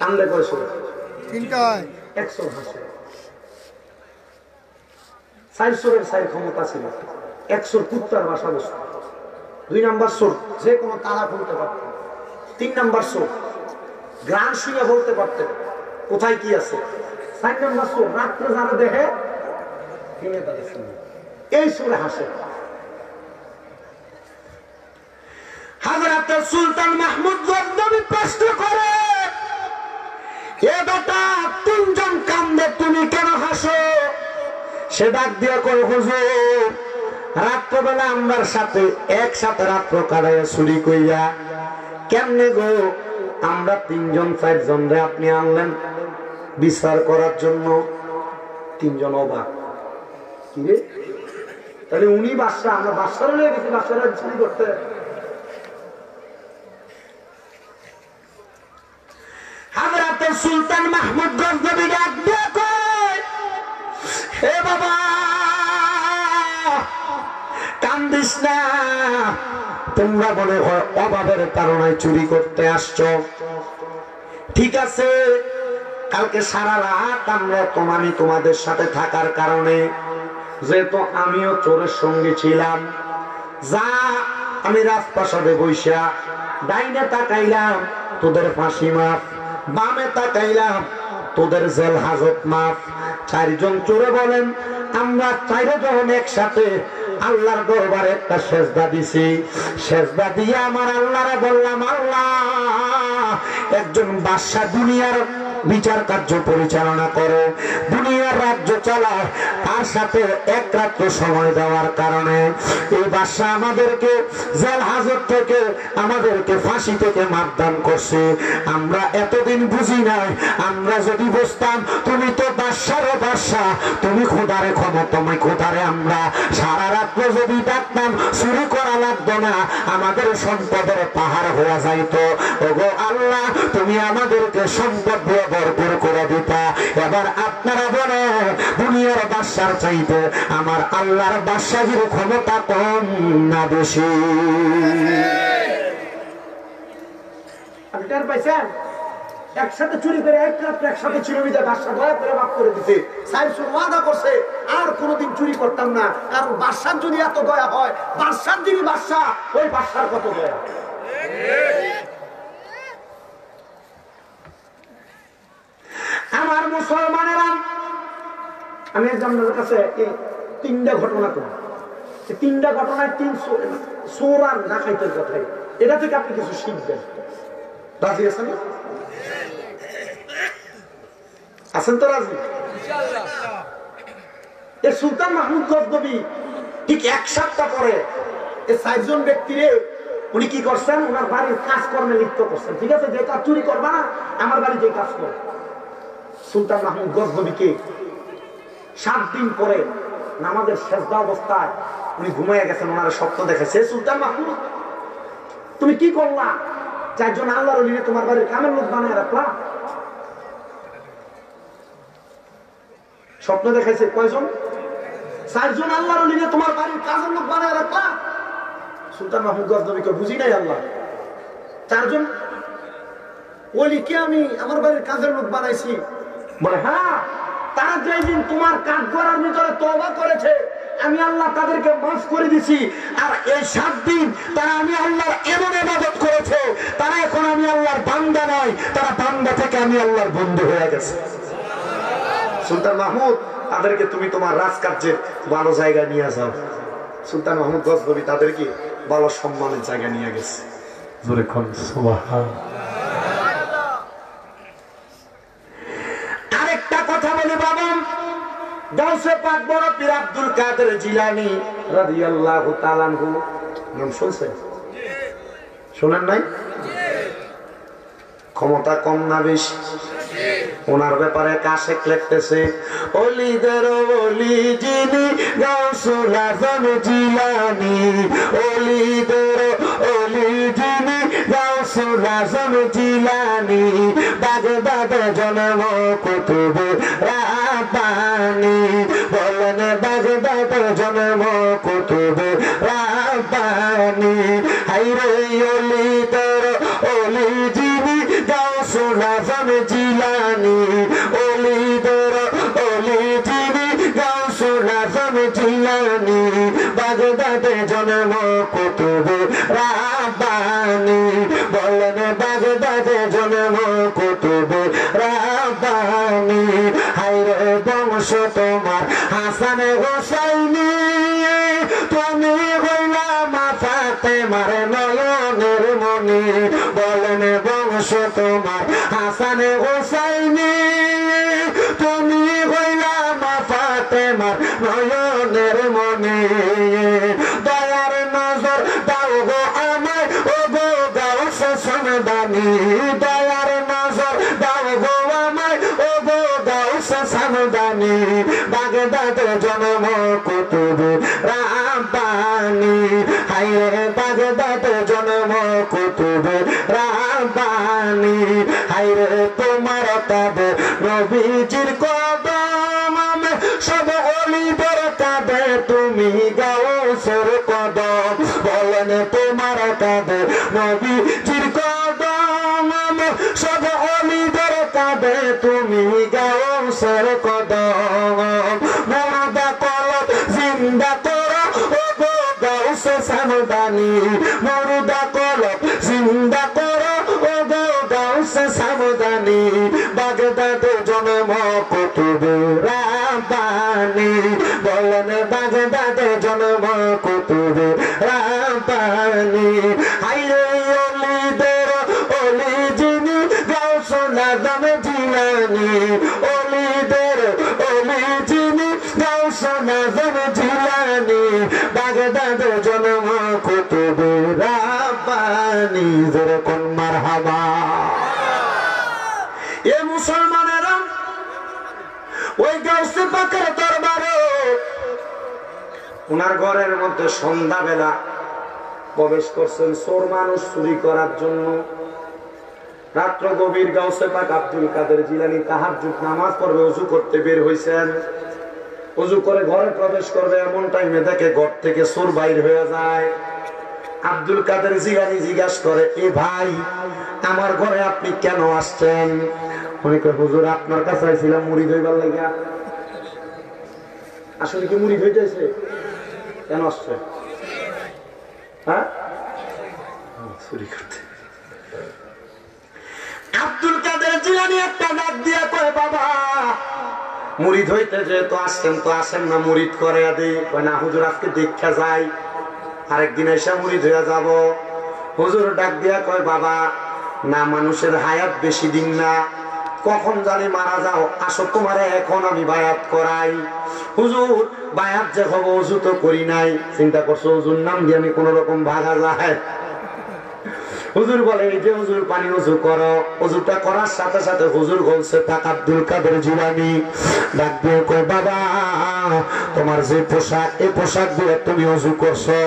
কান্দে কয়শো? 1 চোর হাসে। 4 চোরের 4 ক্ষমতা ছিল। 1 চোর কুত্তার বাসা বসত। 2 নাম্বার চোর যে কোনো তালা খুলতে পারত। 3 নাম্বার চোর গ্রাম শুনে বলতে পারতেন কোথায় কি আছে। 4 নাম্বার চোর রাত্রে যারা দেখে এই চোরে হাসে। হযরত সুলতান মাহমুদ গজনবী প্রশ্ন করে, এ বেটা 3 জন কান্দে তুমি কেন হাসো? সে ডাক দিয়া কয় হুজুর রাত্রবেলা আমার সাথে একসাথে রাত্র কাটাইয়া চুরি কইয়া কেমনে গো আমরা 3 জন 4 জন রে আপনি আনলেন বিচার করার জন্য। 3 জন অবাক, কি রে তাহলে উনি বাদশা, আমরা বাদশারে নিয়ে গেছি বাদশারা চুরি করতে। হযরত সুলতান মাহমুদ গজনবী ডাক দিয়া কয়, হে বাবা কান্দিস না, তোমরা মনে হয় অভাবের কারণে চুরি করতে আসছো। ঠিক আছে, কালকে সারা রাত আমরা আমি তোমাদের সাথে থাকার কারণে, যেহেতু আমিও চোরের সঙ্গে ছিলাম, যা আমি রাজপ্রাসাদে বইসা ডাইনে তাকাইলাম তোদের ফাঁসি মাফ, বামে তাকাইলাম তোদের জেল হাজত মাফ। 4 জন চোরে বলেন আমরা চারজন একসাথে আল্লাহর দরবারে একটা সেজদা দিছি। সেজদা দিয়ে আমার আল্লাহরে বললাম, আল্লাহ, একজন বাদশা দুনিয়ার বিচার কার্য পরিচালনা করে, দুনিয়ার রাজ্য চালায়, তার সাথে এক রাত্র সময় দেওয়ার কারণে এই বাদশা আমাদেরকে জেল হাজত থেকে, আমাদেরকে ফাঁসি থেকে মাপদান করছে। আমরা এতদিন বুঝি নাই, আমরা যদি বুঝতাম তুমি তো বাদশারও বাদশা, তুমি খোদারে ক্ষমতাময় খোদারে আমরা সারা রাত্র যদি ডাকতাম চুরি করা লাগতো না, আমাদের সম্পদের পাহাড় হয়ে যাইতো। ওগো আল্লাহ, তুমি আমাদেরকে সম্পদ দিয়ে ভরপুর করে দিতা। এবার আপনারা বলে দুনিয়ার বাদশার চাইতে আমার আল্লাহর বাদশাহীর ক্ষমতা কম না বেশি? একসাথে চুরি করে এক রাত্রে একসাথে ছিল, বাদশা দয়া করে মাফ করে দিতে ওয়াদা করছে আর কোনোদিন চুরি করতাম না। কারণ বাদশার যদি এত দয়া হয়, বাদশার যিনি বাদশা, ওই বাদশার কত দয়া। আমার মুসলমানেরা, আমি আপনাদের কাছে এই তিনটা ঘটনা করি, তিনটা ঘটনায় তিন চোর আর ডাকাইতের কথাই, এটা থেকে আপনি কিছু শিখবেন। রাজি আছেন? আছেন তো রাজি? এই সুলতান মাহমুদ গজনবী ঠিক এক সপ্তাহ পরে এই 4 জন ব্যক্তিরে উনি কি করছেন, ওনার বাড়ির কাজকর্মে লিপ্ত করছেন। ঠিক আছে, যে কাজ চুরি করবা না, আমার বাড়ি যে কাজ কর। সুলতান মাহমুদ গজনবীকে 7 দিন পরে নামাজের সেজদা অবস্থায় উনি ঘুমাইয়া গেছেন, ওনার স্বপ্ন দেখেছে। সুলতান মাহমুদ, তুমি কি করলা? 4 জন আল্লাহর ওলি তোমার বাড়ির কামের লোক বানায় রাখলা। স্বপ্ন দেখাইছে কয়জন? 4 জন আল্লাহর ওলি তোমার বাড়ির কাজের লোক বানায় রাখলা। সুলতান মাহমুদ গজনবীকে বুঝি নাই আল্লাহ 4 জন ওলিকে আমি আমার বাড়ির কাজের লোক বানাইছি। বলে হ্যাঁ, তারা যেদিন তোমার কাজ করার ভিতরে তওবা করেছে, আমি আল্লাহ তাদেরকে মাফ করে দিছি। আর এই 7 দিন তারা আমি আল্লাহর এমন ইবাদত করেছে, তারা এখন আমি আল্লাহর বান্দা নয়, তারা বান্দা থেকে আমি আল্লাহর বন্ধু হয়ে গেছে। সুলতান মাহমুদ, তাদেরকে তুমি তোমার রাজকার্যের ভালো জায়গায় নিয়ে যাও। সুলতান মাহমুদ গজনবী তাদেরকে ভালো সম্মানের জায়গায় নিয়ে গেছে। জোরে কোন সুবহানাল্লাহ। আরেকটা কথা বলি বাবা, গাউসে পাক বড় পীর আব্দুল কাদের জিলানী রাদিয়াল্লাহু তাআলা আনহু নাম শুনছেন? শুনেন নাই? ক্ষমতা কম না বেশি? ওনার ব্যাপারে কাশেক লিখতেছে, ওলিদের ওলি যিনি গাউসুল আজম জিলানী, ওলিদের ওলি যিনি গাউসুল আজম জিলানী, বাগদাদে জন্ম কুতুবে রাব্বানী। বলেন বাগদাদে জন্ম কুতুবে রাব্বানী। হাইরে ওলিদের ওলি যিনি গাউসুল আজম জিলানী, ওলিদের ওলি যিনি গাউসুল আজম জিলানী, বাগদাদে জন্ম কুতুবে রাব্বানী। বলেন বাগদাদে জন্ম কুতুবে রাব্বানী। হায়রে বংশ তোমার হাসান হোসাইনি, তুমি হইলা মা ফাতেমার নয়নের মনি। বলেন বংশ তোমার হাসান হোসাইনি, তুমি হইলা মা ফাতেমার নয়নের মনি। দয়ার নজর দাও গো আমায়, ও গো গাউসে সামদানি। দয়ার নজর দাও গো আমায়, ও গো গাউসে সামদানি। বাগদাদে জন্ম কুতুবে রাব্বানী। হায়রে বাগদাদে জন্ম কুতুবে রাব্বানী। হায়রে তোমার কাঁদে নবীজির কদম, সব ওলিদের কাঁদে তুমি গাউসের কদম। বলেন তোমার কাঁদে নবীজির কদম, সব ওলিদের কাঁদে তুমি গাউসের কদম। মুর্দা কলব জিন্দা করো, ও গো গাউসে সামদানি। মুর্দা কলব জিন্দা করো, ও গো গাউসে সামদানি। বাগদাদে জন্ম কুতুবে রাব্বানী। গাউসুল আজম জিলানী ওলিদের ওলি যিনি গাউসুল আজম জিলানী বাগদাদ জন্ম কুতুবে রাব্বানি জোরে কোন মারহাবা। এ মুসলমানেরা ওই গাউসে পাকের দরবারে ওনার ঘরের মধ্যে সন্ধ্যাবেলা প্রবেশ করছেন চোর মানুষ চুরি করার জন্য। রাত্র গভীর গাউসে পাক আব্দুল কাদের জিলানী তাহাজ্জুদ নামাজ পড়বে ওযু করতে বের হইছেন। ওযু করে ঘরে প্রবেশ করবে এমন টাইমে দেখে ঘর থেকে চোর বাইর হয়ে যায়। আব্দুল কাদের জিলানী জিজ্ঞাসা করে, এ ভাই আমার ঘরে আপনি কেন আসছেন? উনি কয়, হুজুর আপনার কাছে আইছিলাম মুরিদ হইবার লাগা। আসলে কি মুরিদ হইতেছে? কেন আসছে? হ্যাঁ, চুরি করতে। আব্দুল কাদের জিলানী একটা ডাক দিয়া কয়, বাবা মুরিদ হইতে যেহেতু আসছেন তো আসেন না মুরিদ করে দেই। কয় না হুজুর আজকে দীক্ষা যাই, আরেকদিন এসে মুরিদ হয়ে যাব। হুজুর ডাক দিয়া কয়, বাবা না মানুষের হায়াত বেশি দিন না, কখন জানি মারা যাও, আসো তোমারে এখন আমি বায়াত করাই। হুজুর বায়াত যে হবো ওযু তো করি নাই, চিন্তা করছো ওযুর নাম দিয়ে আমি কোন রকম ভাগা যায়? হুজুর বলে, এই যে হুজুর পানি ওযু করো। ওযুটা করার সাথে সাথে হুজুর বলছে পাক আব্দুল কাদের জিলানী ডাক দিয়ে কয়, বাবা তোমার যে পোশাক এই পোশাক দিয়ে তুমি ওযু করছো,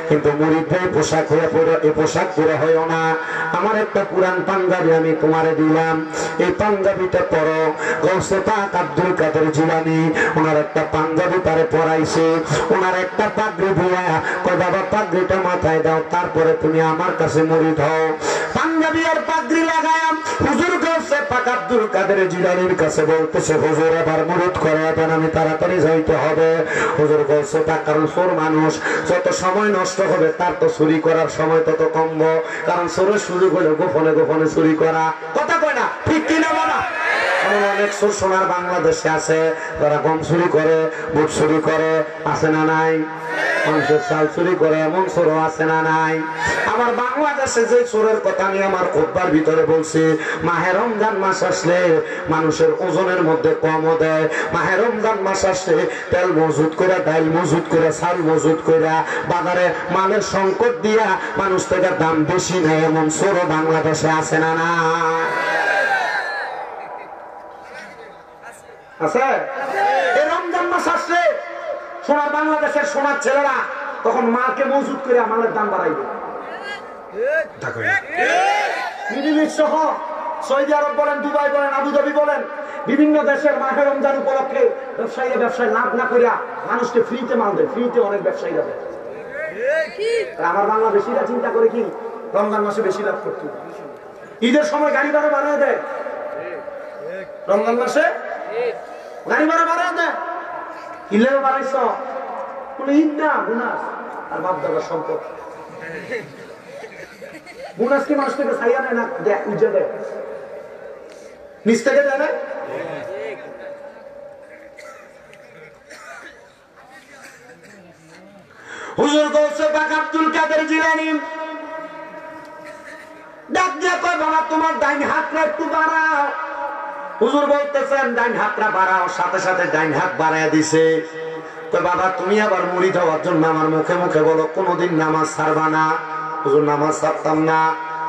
কিন্তু মুরিদ ভাই পোশাক হয়ে পড়ো, এই পোশাক পরে হইও না। আমার একটা পুরান পাঞ্জাবি আমি তোমারে দিলাম, এই পাঞ্জাবিটা পরো। গৌসে পাক আব্দুল কাদের জিলানী ওনার একটা পাঞ্জাবি তারে পরাইছে, ওনার একটা পাগড়ি দিয়া কয়, বাবা পাগড়িটা মাথায় দাও, তারপরে তুমি আমার কাছে মুরিদ হও। পাঞ্জাবি আর পাগড়ি লাগায়াম হুজুর গৌসে পাক আব্দুল কাদের জিলানীর কাছে বলতেছে, হুজুর এবার মুরিদ করে দেন, আমি তাড়াতাড়ি যাইতে হবে। হুজুর গৌসে পাক, কারণ চোর মানুষ, যত সময় নষ্ট হবে তার তো চুরি করার সময় তত কমব, কারণ চোরের সুযোগ হলো গোপনে গোপনে চুরি করা। কথা কয় না, ঠিক কিনা বলা? অনেক চোর সোনার বাংলাদেশে আছে যারা গম চুরি করে, বুট চুরি করে, আছে না নাই? মানুষের চাল চুরি করে এমন চোরও আছে না নাই? আমার বাংলাদেশে যে চোরের কথা আমি আমার খুতবার ভিতরে বলছি, মাহে রমজান মাস আসলে মানুষের ওজনের মধ্যে কমও দেয়। মাহে রমজান মাস আসলে তেল মজুদ করে, ডাইল মজুদ করে, চাল মজুদ করে, বাজারে মালের সংকট দিয়া মানুষ থেকে দাম বেশি নেয়, এমন চোরও বাংলাদেশে আছে না না? আছে। এই রমজান মাস আসলে সোনার বাংলাদেশের সোনার ছেলেরা তখন মালকে মজুদ করে মালের দাম বাড়াইবে। মিডল ইস্ট সহ সৌদি আরব বলেন, দুবাই বলেন, আবুধাবি বলেন, বিভিন্ন দেশের মাহে রমজান উপলক্ষে ব্যবসায় লাভ না করিয়া মানুষকে ফ্রিতে মাল দেয়, ফ্রিতে অনেক ব্যবসায়ীরা দেয়। আমার বাংলাদেশিরা চিন্তা করে কি রমজান মাসে বেশি লাভ করতে, ঈদের সময় গাড়ি ভাড়া বাড়ায় দেয়, রমজান মাসে গাড়ি ভাড়া বাড়ায় দেয়। কিলেও বাড়াইছ বলে ঈদ না, বোনাস আর বাপ দাদার সম্পদ। বোনাস কি মানুষ থেকে ছাইয়া নেয় না, উজে দেয়, নিচ থেকে দেয় না। হুজুর গৌসে পাক আব্দুল কাদের জিলানী ডাক দিয়া কয়, বাবা তোমার ডাইন হাতটা একটু বাড়াও। হুজুর বলতেছেন ডাইন হাতটা বাড়াও, সাথে সাথে ডাইন হাত বাড়াইয়া দিছে। কয়, বাবা তুমি আবার মুরিদ হওয়ার জন্য আমার মুখে মুখে বলো কোনোদিন নামাজ ছাড়বা না। হুজুর নামাজ ছাড়তাম না।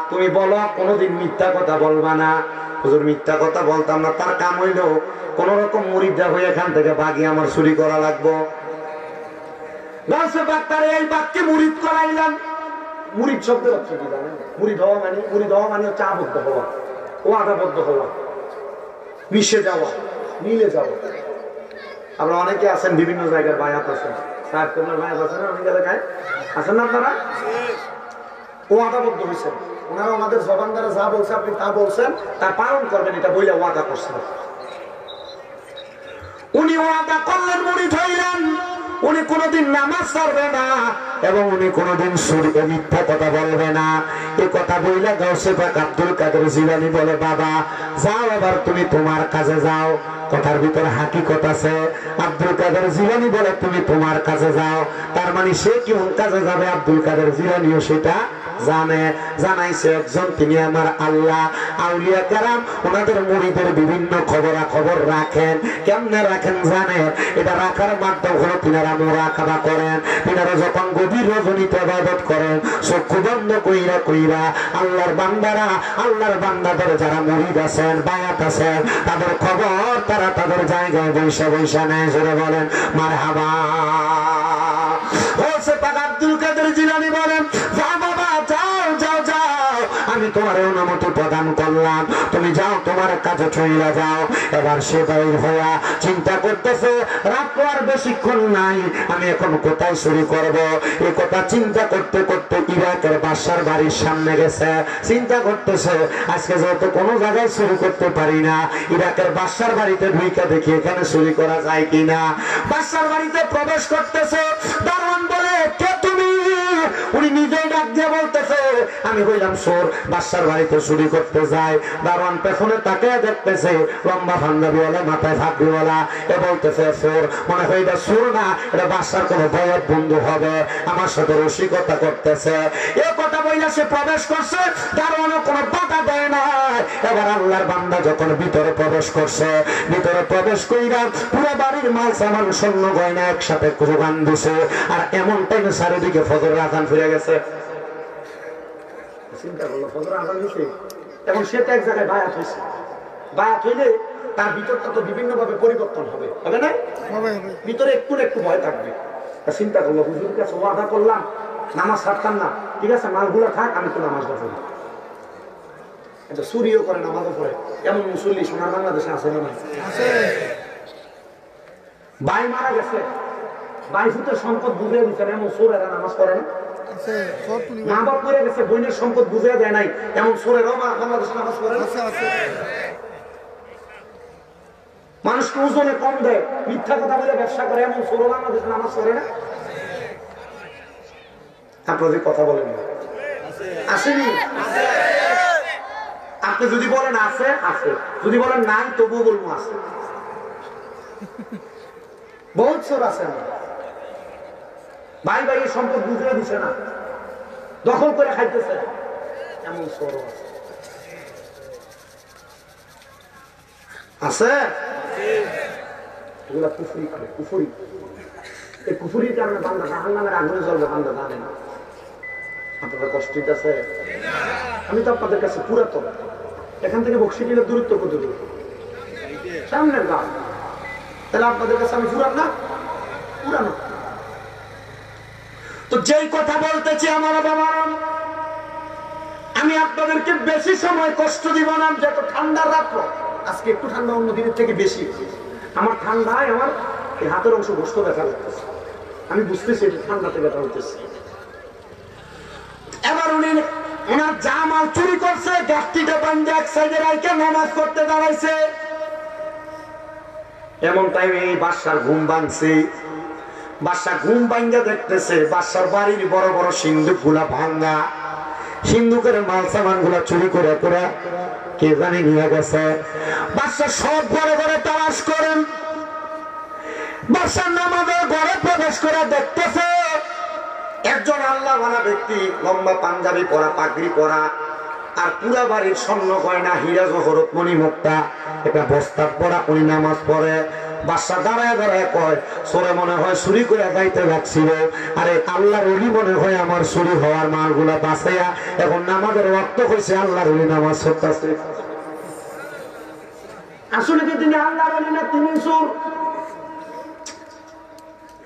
তুমি বলো কোনোদিন মিথ্যা কথা বলবা না। হুজুর মিথ্যা কথা বলতাম না। তার কাম হইল কোন রকম মুরিদা হয়ে এখান থেকে বাগি আমার চুরি করা লাগবো। গাউসে পাক তারে এই বাক্যে মুরিদ করাইলাম। মুরিদ শব্দের অর্থ কি জানেন? মুরিদ হওয়া মানে হচ্ছে আবদ্ধ হওয়া, ওয়াদাবদ্ধ হওয়া, মিশে যাওয়া, মিলে যাওয়া। আমরা অনেকে আছেন বিভিন্ন জায়গার বায়াত আছেন, সাহেব তোমার বায়াত আছেন অনেক জায়গায় আছেন না আপনারা? ওয়াদাবদ্ধ হয়েছেন, ওনারা আমাদের জবান দ্বারা যা বলছে আপনি তা বলছেন, তা পালন করবেন, এটা বইলে ওয়াদা করছেন। উনি ওয়াদা করলেন, মুরিদ হইলেন। উনি কোনদিন নামাজ ছাড়বে না এবং উনি কোনদিন মিথ্যা কথা বলবে না। এই কথা বইলা গাউসে পাক আব্দুল কাদের জিলানী বলে, বাবা যাও এবার তুমি তোমার কাজে যাও। কথার ভিতরে হাকিকত আছে। আব্দুল কাদের জিলানী বলে তুমি তোমার কাজে যাও, তার মানে সে কোন কাজে যাবে আব্দুল কাদের জিলানীও সেটা জানে, জানাইছে একজন তিনি আমার আল্লাহ। আউলিয়া কেরাম ওনাদের মুরিদের বিভিন্ন খবরাখবর রাখেন। কেমনে রাখেন জানেন? এটা রাখার মাধ্যম হলো তিনারা মুরাকাবা করেন। তিনারা যখন গভীর রজনীতে ইবাদত করেন, চক্ষু বন্ধ কইরা কইরা আল্লাহর বান্দারা, আল্লাহর বান্দাদের যারা মুরিদ আছেন, বায়াত আছেন, তাদের খবর তারা তাদের জায়গায় বৈশা বৈশা নেয়। জোরে বলেন মারহাবা। হোসে পাক আব্দুল কাদের জিলানী বলেন, যা বাবা যাও যাও যাও, আমি তোমার অনুমতি প্রদান করলাম, তুমি যাও, তোমার কাজে চইলা যাও। এবার সে বাইর হইয়া চিন্তা করতেছে, রাত আর বেশিক্ষণ নাই, আমি এখন কোথায় চুরি করব? এই কথা চিন্তা করতে করতে ইরাকের বাদশার বাড়ির সামনে গেছে। চিন্তা করতেছে আজকে যেহেতু কোনো জায়গায় চুরি করতে পারি না, ইরাকের বাদশার বাড়িতে ঢুইকা দেখি এখানে চুরি করা যায় কিনা। বাদশার বাড়িতে প্রবেশ করতেছে, দারোয়ান বলে, কে তুমি? উনি নিজেই ডাক দিয়ে বলতেছে, আমি হইলাম চোর, বাদশার বাড়িতে চুরি করতে যাই। দারোয়ান পেছনে তাকে দেখতেছে, লম্বা পাঞ্জাবিওয়ালা, মাথায় ফাঁকড়িওয়ালা, এ বলতেছে চোর। মনে হয় এটা চোর না, এটা বাদশার কোনো ভয়ের বন্ধু হবে, আমার সাথে রসিকতা করতেছে। এ কথা বইলা সে প্রবেশ করছে, দারোয়ানও কোনো বাধা দেয় না। এবার আল্লাহর বান্দা যখন ভিতরে প্রবেশ করছে, ভিতরে প্রবেশ কইরা পুরো বাড়ির মাল সামান স্বর্ণ গয়না একসাথে যোগান দিছে। আর এমন টাইমে চারিদিকে ফজরের আযান ফিরে গেছে। চিন্তা করলো, ফজরের আযান দিছে, এখন সে তো এক জায়গায় বায়াত হয়েছে। বায়াত হইলে তার ভিতরটা তো বিভিন্ন ভাবে পরিবর্তন হবে, হবে না? ভিতরে একটু একটু ভয় থাকবে। চিন্তা করলো, হুজুর কাছে ওয়াদা করলাম নামাজ ছাড়তাম না, ঠিক আছে মালগুলা থাক, আমি তো নামাজ পড়ি। এটা চুরিও করে, নামাজও পড়ে। এমন মুসল্লি সোনার বাংলাদেশে আছে না? ভাই মারা গেছে, ভাই ফুটের সম্পদ বুঝিয়ে দিচ্ছেন, এমন চোর এরা নামাজ পড়ে না। মা বাপ মরে গেছে, বোনের সম্পদ বুঝিয়ে দেয় নাই, এমন চোরেরাও বাংলাদেশে নামাজ পড়ে না। মানুষকে ওজনে কম দেয়, মিথ্যা কথা বলে ব্যবসা করে, এমন চোর বাংলাদেশে নামাজ পড়ে না। আপনাদের কথা বলেন না, আসেনি? আপনি যদি বলেন আছে আছে, যদি বলেন নাই তবুও বলবো আছে। বহুত চোর আছে, ভাই ভাইয়ের সম্পদ বুঝিয়ে দিছে না, দখল করে খাইতেছে, এমন চোর আছে। এগুলা কুফরি করে, কুফরি। এই কুফরির কারণে বান্দা জাহান্নামের আগুনে জ্বলবে, বান্দা জানে না। আপনাদের কষ্ট আছে? আমি তো আপনাদের কাছে পুরাতন, এখান থেকে বক্সিটিলের দূরত্ব কত দূর? সামনের গাঁ। তাহলে আপনাদের কাছে আমি পুরান না? পুরানো। তো যেই কথা বলতেছি আমার বাবা, আমি আপনাদেরকে বেশি সময় কষ্ট দিব না। যত ঠান্ডার রাত্র, আজকে একটু ঠান্ডা অন্য দিনের থেকে বেশি। আমার ঠান্ডায় আমার এই হাতের অংশ গোস্ত ব্যথা লাগতেছে, আমি বুঝতেছি এটা ঠান্ডাতে ব্যথা হইতেছে। এবার উনি ওনার জামাল চুরি করছে, গাছটিটা বান্ধে এক সাইডে রাইখে নামাজ পড়তে দাঁড়াইছে। এমন টাইমে এই বাদশার ঘুম ভাঙছে। বাদশা ঘুম ভাঙ্গা দেখতেছে বাদশার বাড়ির বড় বড় সিন্ধুক গুলা ভাঙ্গা, সিন্ধুকের মাল সামান গুলা চুরি করে করে কে জানি নিয়ে গেছে। বাদশা সব ঘরে ঘরে তালাশ করেন। বাদশার নামাজের ঘরে প্রবেশ করে দেখতেছে একজন আল্লাহওয়ালা ব্যক্তি, লম্বা পাঞ্জাবি পরা, পাগড়ি পরা, আর পুরা বাড়ির স্বর্ণ গয়না, হীরা জহরত মণি মুক্তা, একটা বস্তা পড়া, উনি নামাজ পড়ে। বাদশা দাঁড়ায় দাঁড়ায় কয়, চোরে মনে হয় চুরি করে যাইতে যাচ্ছিল, আরে আল্লাহর ওলি মনে হয় আমার চুরি হওয়ার মালগুলা বাঁচাইয়া এখন নামাজের রক্ত হয়েছে, আল্লাহর ওলি নামাজ পড়তেছে। আসলে কি তিনি আল্লাহর ওলি না তিনি চোর?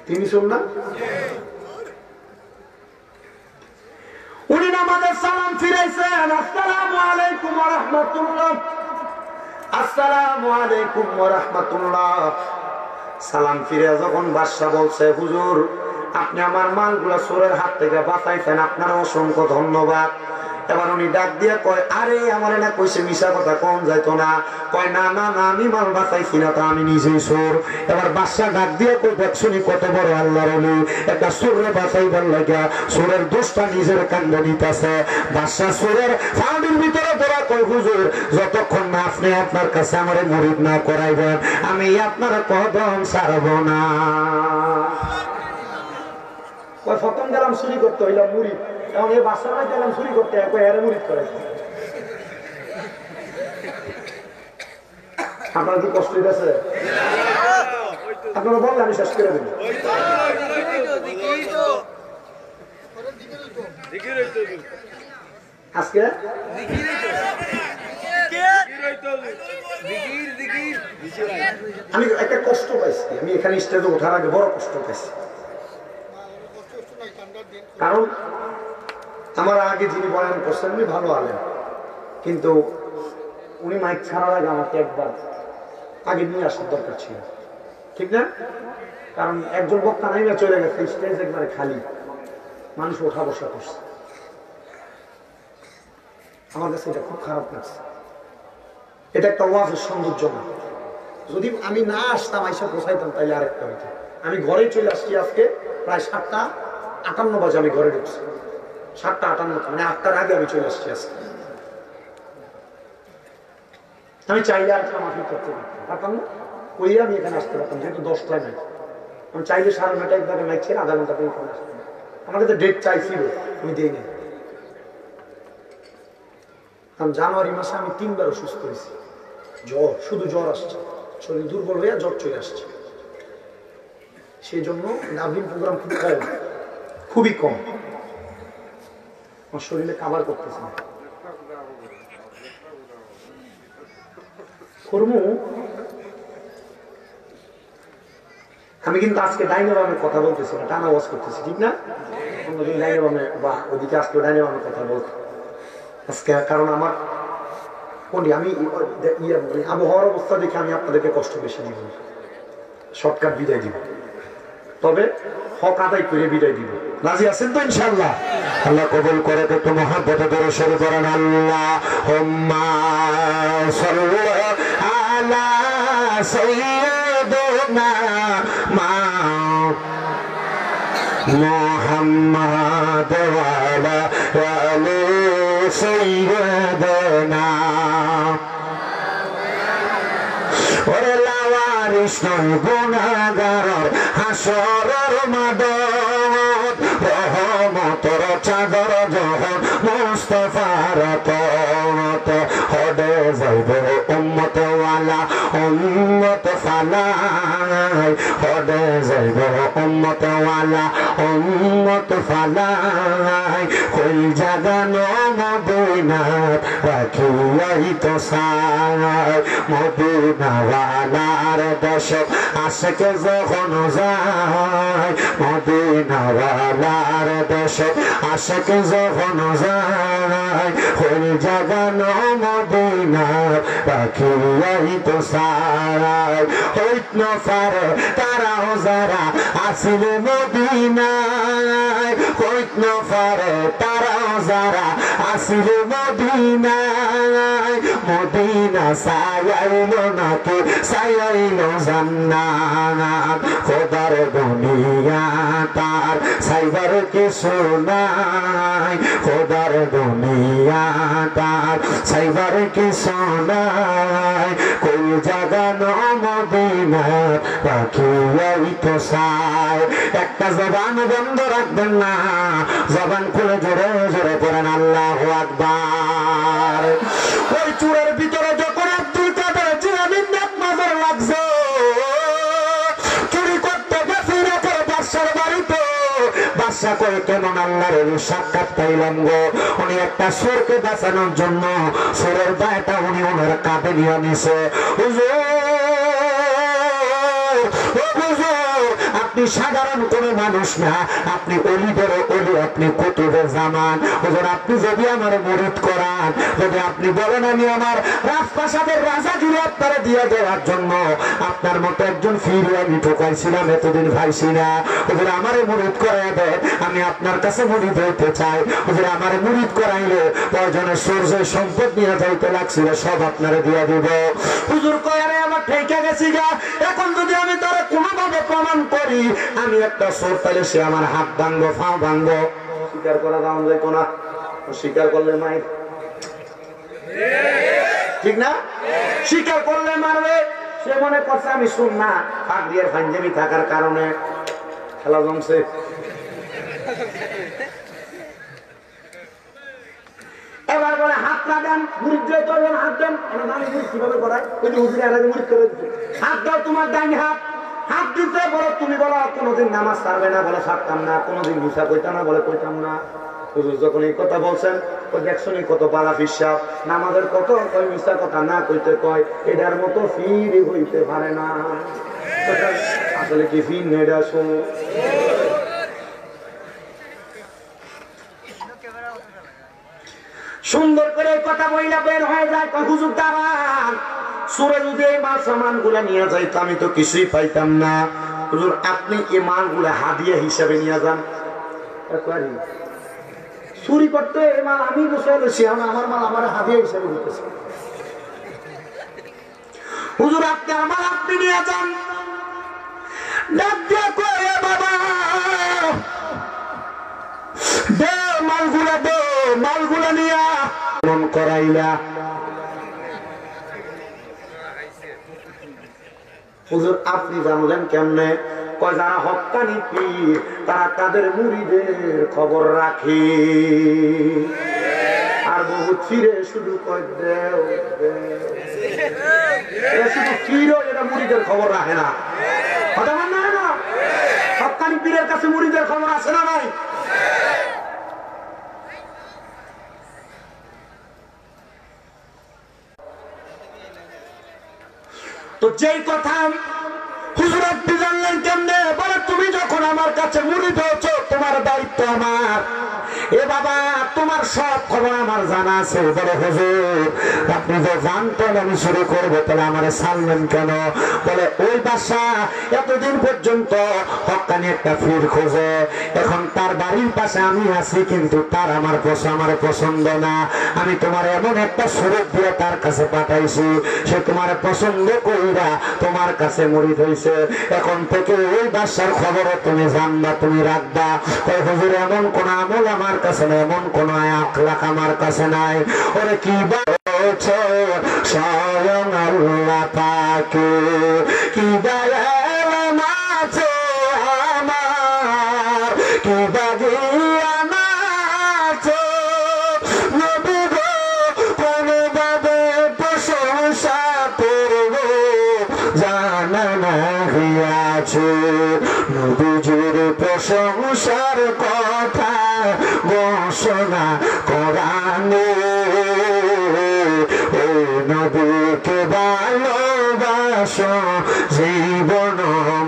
তিনি চোর না? উনি নামাজের সালাম ফিরাইছেন, আসসালামু আলাইকুম ওয়া রাহমাতুল্লাহ, আসসালামু আলাইকুম ওয়া রাহমাতুল্লাহ। সালাম ফিরে যখন বাদশা বলছে, হুজুর আপনি আমার মালগুলা চোরের হাত থেকে বাঁচাইছেন, আপনার অসংখ্য ধন্যবাদ। এবার উনি ডাক দিয়ে কয়, আরে আমার না কইছে মিশা কথা কম যাইতো না। কয় না না না, আমি মাল বাঁচাইছি না, তা আমি নিজেই চোর। এবার বাদশা ডাক দিয়ে কই, দেখছুনি কত বড় আল্লাহর ওলি, একটা চোরে বাঁচাইবার লাগিয়া চোরের দোষটা নিজের কান্দে নিতেছে। বাদশা চোরের ফাউন্ডের ভিতরে ধরা কয়, হুজুর যতক্ষণ না আপনি আপনার কাছে আমার মুরিদ না করাইবেন, আমি আপনার কদম ছাড়ব না। কয় প্রথম গেলাম চুরি করতে, হইলাম মুরিদ, এখন এই বাসার ভাই গেলাম চুরি করতে একবার এরে মুরিদ করে। আপনার কি কষ্ট হইতেছে? আপনারা বললে আমি শেষ করে দেব। আজকে আমি একটা কষ্ট পাইছি, আমি এখানে স্টেজে ওঠার আগে বড় কষ্ট পাইছি। কারণ আমার আগে যিনি বয়ান করছেন উনি ভালো আলেন, কিন্তু উনি মাইক ছাড়ার আগে আমাকে একবার আগে নিয়ে আসার দরকার ছিল, ঠিক না? কারণ একজন বক্তা নাই না, চলে গেছে, স্টেজ একবারে খালি, মানুষ ওঠা বসা করছে। আমার কাছে এটা খুব খারাপ লাগছে। এটা একটা ওয়াজের সৌন্দর্য না। যদি আমি না আসতাম, আইসা পৌঁছাইতাম, তাইলে আরেকটা হইতো। আমি ঘরে চলে আসছি আজকে প্রায় 7:58 বাজে আমি ঘরে ঢুকছি। 7:58 মানে 8টার আগে আমি চলে আসছি আজকে। আমি চাইলে আর মাফি করতে পারতাম না, ওই আমি এখানে আসতে পারতাম, যেহেতু 10টায় নাই। আমি চাইলে 9:30 এক জায়গায় ছিল, আধা ঘন্টা করে এখানে আসতাম। আমাকে তো ডেট চাইছিল, আমি দিই নাই। কারণ জানুয়ারি মাসে আমি 3বার অসুস্থ হয়েছি, জ্বর, শুধু জ্বর আসছে, শরীর দুর্বল হয়ে জ্বর চলে আসছে। সেই জন্য ডাবলিন প্রোগ্রাম খুব কম, খুবই কম, আমার শরীরে কাভার করতেছে না। আমি কিন্তু আজকে ডাইনে বামে কথা বলতেছি না, টানা ওয়াজ করতেছি, ঠিক না? অন্যদিন ডাইনে বামে বা ওদিকে আজকে ডাইনে বামে কথা বলতে আজকে, কারণ আমার আমি আবহাওয়ার অবস্থা দেখে আমি আপনাদেরকে কষ্ট বেশি দিব, শর্টকাট বিদায় দিব, তবে হক আদায় করে বিদায় দিব। রাজি আছেন তো ইনশাআল্লাহ? আল্লাহ কবুল করে, তো মহব্বতে ধরে শুরু করেন। আল্লাহুম্মা সাল্লি আলা সাইয়্যিদিনা মুহাম্মাদ ওয়া আলা আলি সাইয়্যিদিনা। ওরে লাওয়ারিস নয় গুনাহগার হাসরের মাদত, রহমতের চাদর যখন মুস্তাফার তনত, হদে যাইব উম্মত ওয়ালা উম্মত ফালাই, হদে যাইব উম্মত ওয়ালা উম্মত ফালাই। কই জাগানো মদিনাত রাখিয়াই তো সাই, মদিনাওয়ালার দশক আশেকে যখন যায়, মদিনাওয়ালার দশক আশেকে যখন যায়, কই জাগানো মদিনাত রাখিয়াই তো সাই। হইত না পারে তারাও যারা আসিল মদিনায়, হইত না পারে তারাও যারা আসিল মদিনায়, মদিনা সায়াইল নাকি সায়াইল জান্নাত। খোদার দুনিয়া তার সাইবার কিছু নাই, খোদার দুনিয়া তার সাইবার কিছু নাই। কোন জাগানো মদিনা রাখিয়াই তো সাই। একটা জবান বন্ধ রাখবেন না, জবান খুলে জোরে জোরে পড়েন আল্লাহু আকবার। ওই চুরের ভিতরে যখন আব্দুল কাদের জিলানীর নেক নজর লাগছে, চুরি করতে গেছি রাতের বাদশার বাড়িতে। বাদশা কয়ে কেমন আল্লাহর সাক্ষাৎ পাইলাম গো। উনি একটা সুরকে বাঁচানোর জন্য সুরের দায়টা উনি ওনার কাঁধে নিয়ে নিছে। আপনি সাধারণ কোন মানুষ না, আপনি অলিদের অলি, আপনি কুতুবে জামান। হুজুর আপনি যদি আমার মুরিদ করান, যদি আপনি বলেন আমি আমার রাজপ্রাসাদের রাজাগিরি আপনারা দিয়ে দেওয়ার জন্য, আপনার মতো একজন ফিরে আমি ঠকাইছিলাম এতদিন ভাইছি না, হুজুর আমারে মুরিদ করাই দেন, আমি আপনার কাছে মুরিদ হইতে চাই। হুজুর আমারে মুরিদ করাইলে প্রয়োজনে সূর্যের সম্পদ নিয়ে যাইতে লাগছিল, সব আপনারে দিয়ে দিব। হুজুর কয় আরে আমার ঠেকে গেছি গা, এখন যদি আমি তারা কোনোভাবে প্রমাণ করি আমি একটা সোর, তাহলে সে আমার হাত ভাঙবো, পা ভাঙবো। স্বীকার করা দাম যাইতো না, স্বীকার করলে মাই, ঠিক না? স্বীকার করলে মারবে। সে মনে করছে আমি শুন না, ফাঁকরিয়ার ফাঞ্জামি থাকার কারণে খেলা জমছে। মুরিদ দিয়ে তো হাত দেন, আমার নানি মুরিদ কিভাবে করায়, ওই যে হুজুরে এর আগে মুরিদ করে দিচ্ছে, হাত দাও তোমার ডাইনি হাত, হাত দিতে বলো, তুমি বলো কোনোদিন নামাজ ছাড়বে না, বলে ছাড়তাম না, কোনোদিন মিশা কইতাম না, বলে কইতাম না। হুজুর যখন এই কথা বলছেন, ওই দেখছনি কত বালা বিশ্বাস, নামাজের কত কয়, মিশা কথা না কইতে কয়, এটার মতো ফির হইতে পারে না। আসলে কি ফির নেই এটা শোনো, সুন্দর করে কথা বইলা বের হয়ে যায়, হুজুর দাঁড়ান, সুরে যদি এই মাল সামান গুলা নিয়ে যাইতো আমি তো কিছুই পাইতাম না। হুজুর আপনি এই মাল গুলা হাদিয়া হিসাবে নিয়ে যান। চুরি করতে এই মাল আমি বসে রয়েছি, আমার মাল আমার হাদিয়া হিসাবে দিতেছে। হুজুর আপনি আমার আপনি নিয়ে যান। ডাক দিয়ে কয় বাবা দে মালগুলা, দে মালগুলা নিয়া মন করাইলা। হুজুর আপনি জানলেন কেমনে? কয় যারা হক্কানি পীর তারা তাদের মুরিদের খবর রাখে, আর বহুত ফিরে শুধু কয় দেও শুধু ফিরও, এটা মুরিদের খবর রাখে না। কথা বল না, হক্কানি পীরের কাছে মুরিদের খবর আছে না ভাই? তো যেই কথা হুজুর আপনি জানলেন কেমনে? বলে তুমি যখন আমার কাছে মুরিদ হয়েছ তোমার দায়িত্ব আমার। এ বাবা তোমার সব খবর আমার জানা আছে। বলে হুজুর আপনি যে জানতেন আমি শুরু করবো, তাহলে আমার ছাড়লেন কেন? বলে ওই বাসা এতদিন পর্যন্ত হক্কানি একটা ফির খোঁজে, এখন তার বাড়ির পাশে আমি আছি, কিন্তু তার আমার পছন্দ না। আমি তোমার এমন একটা সুরত দিয়ে তার কাছে পাঠাইছি, সে তোমার পছন্দ কইরা তোমার কাছে মুরিদ হইছে। এখন থেকে ওই বাসার খবরও তুমি জানবা, তুমি রাখবা। ওই হুজুর এমন কোন আমল আমার কাছে নাই, এমন কোন আখলাক আমার কাছে নাই। ওরে কি বলছো স্বয়ং আল্লাহ পাকে, কি দয়াল আছে আমার, কি বাগিয়ান আছে নবী গো, কোনভাবে প্রশংসা করব জানা নাহি আছে। নবীজির প্রশংসার কথা ঘোষণা কোরআনে, ও নবীকে ভালোবাসো জীবন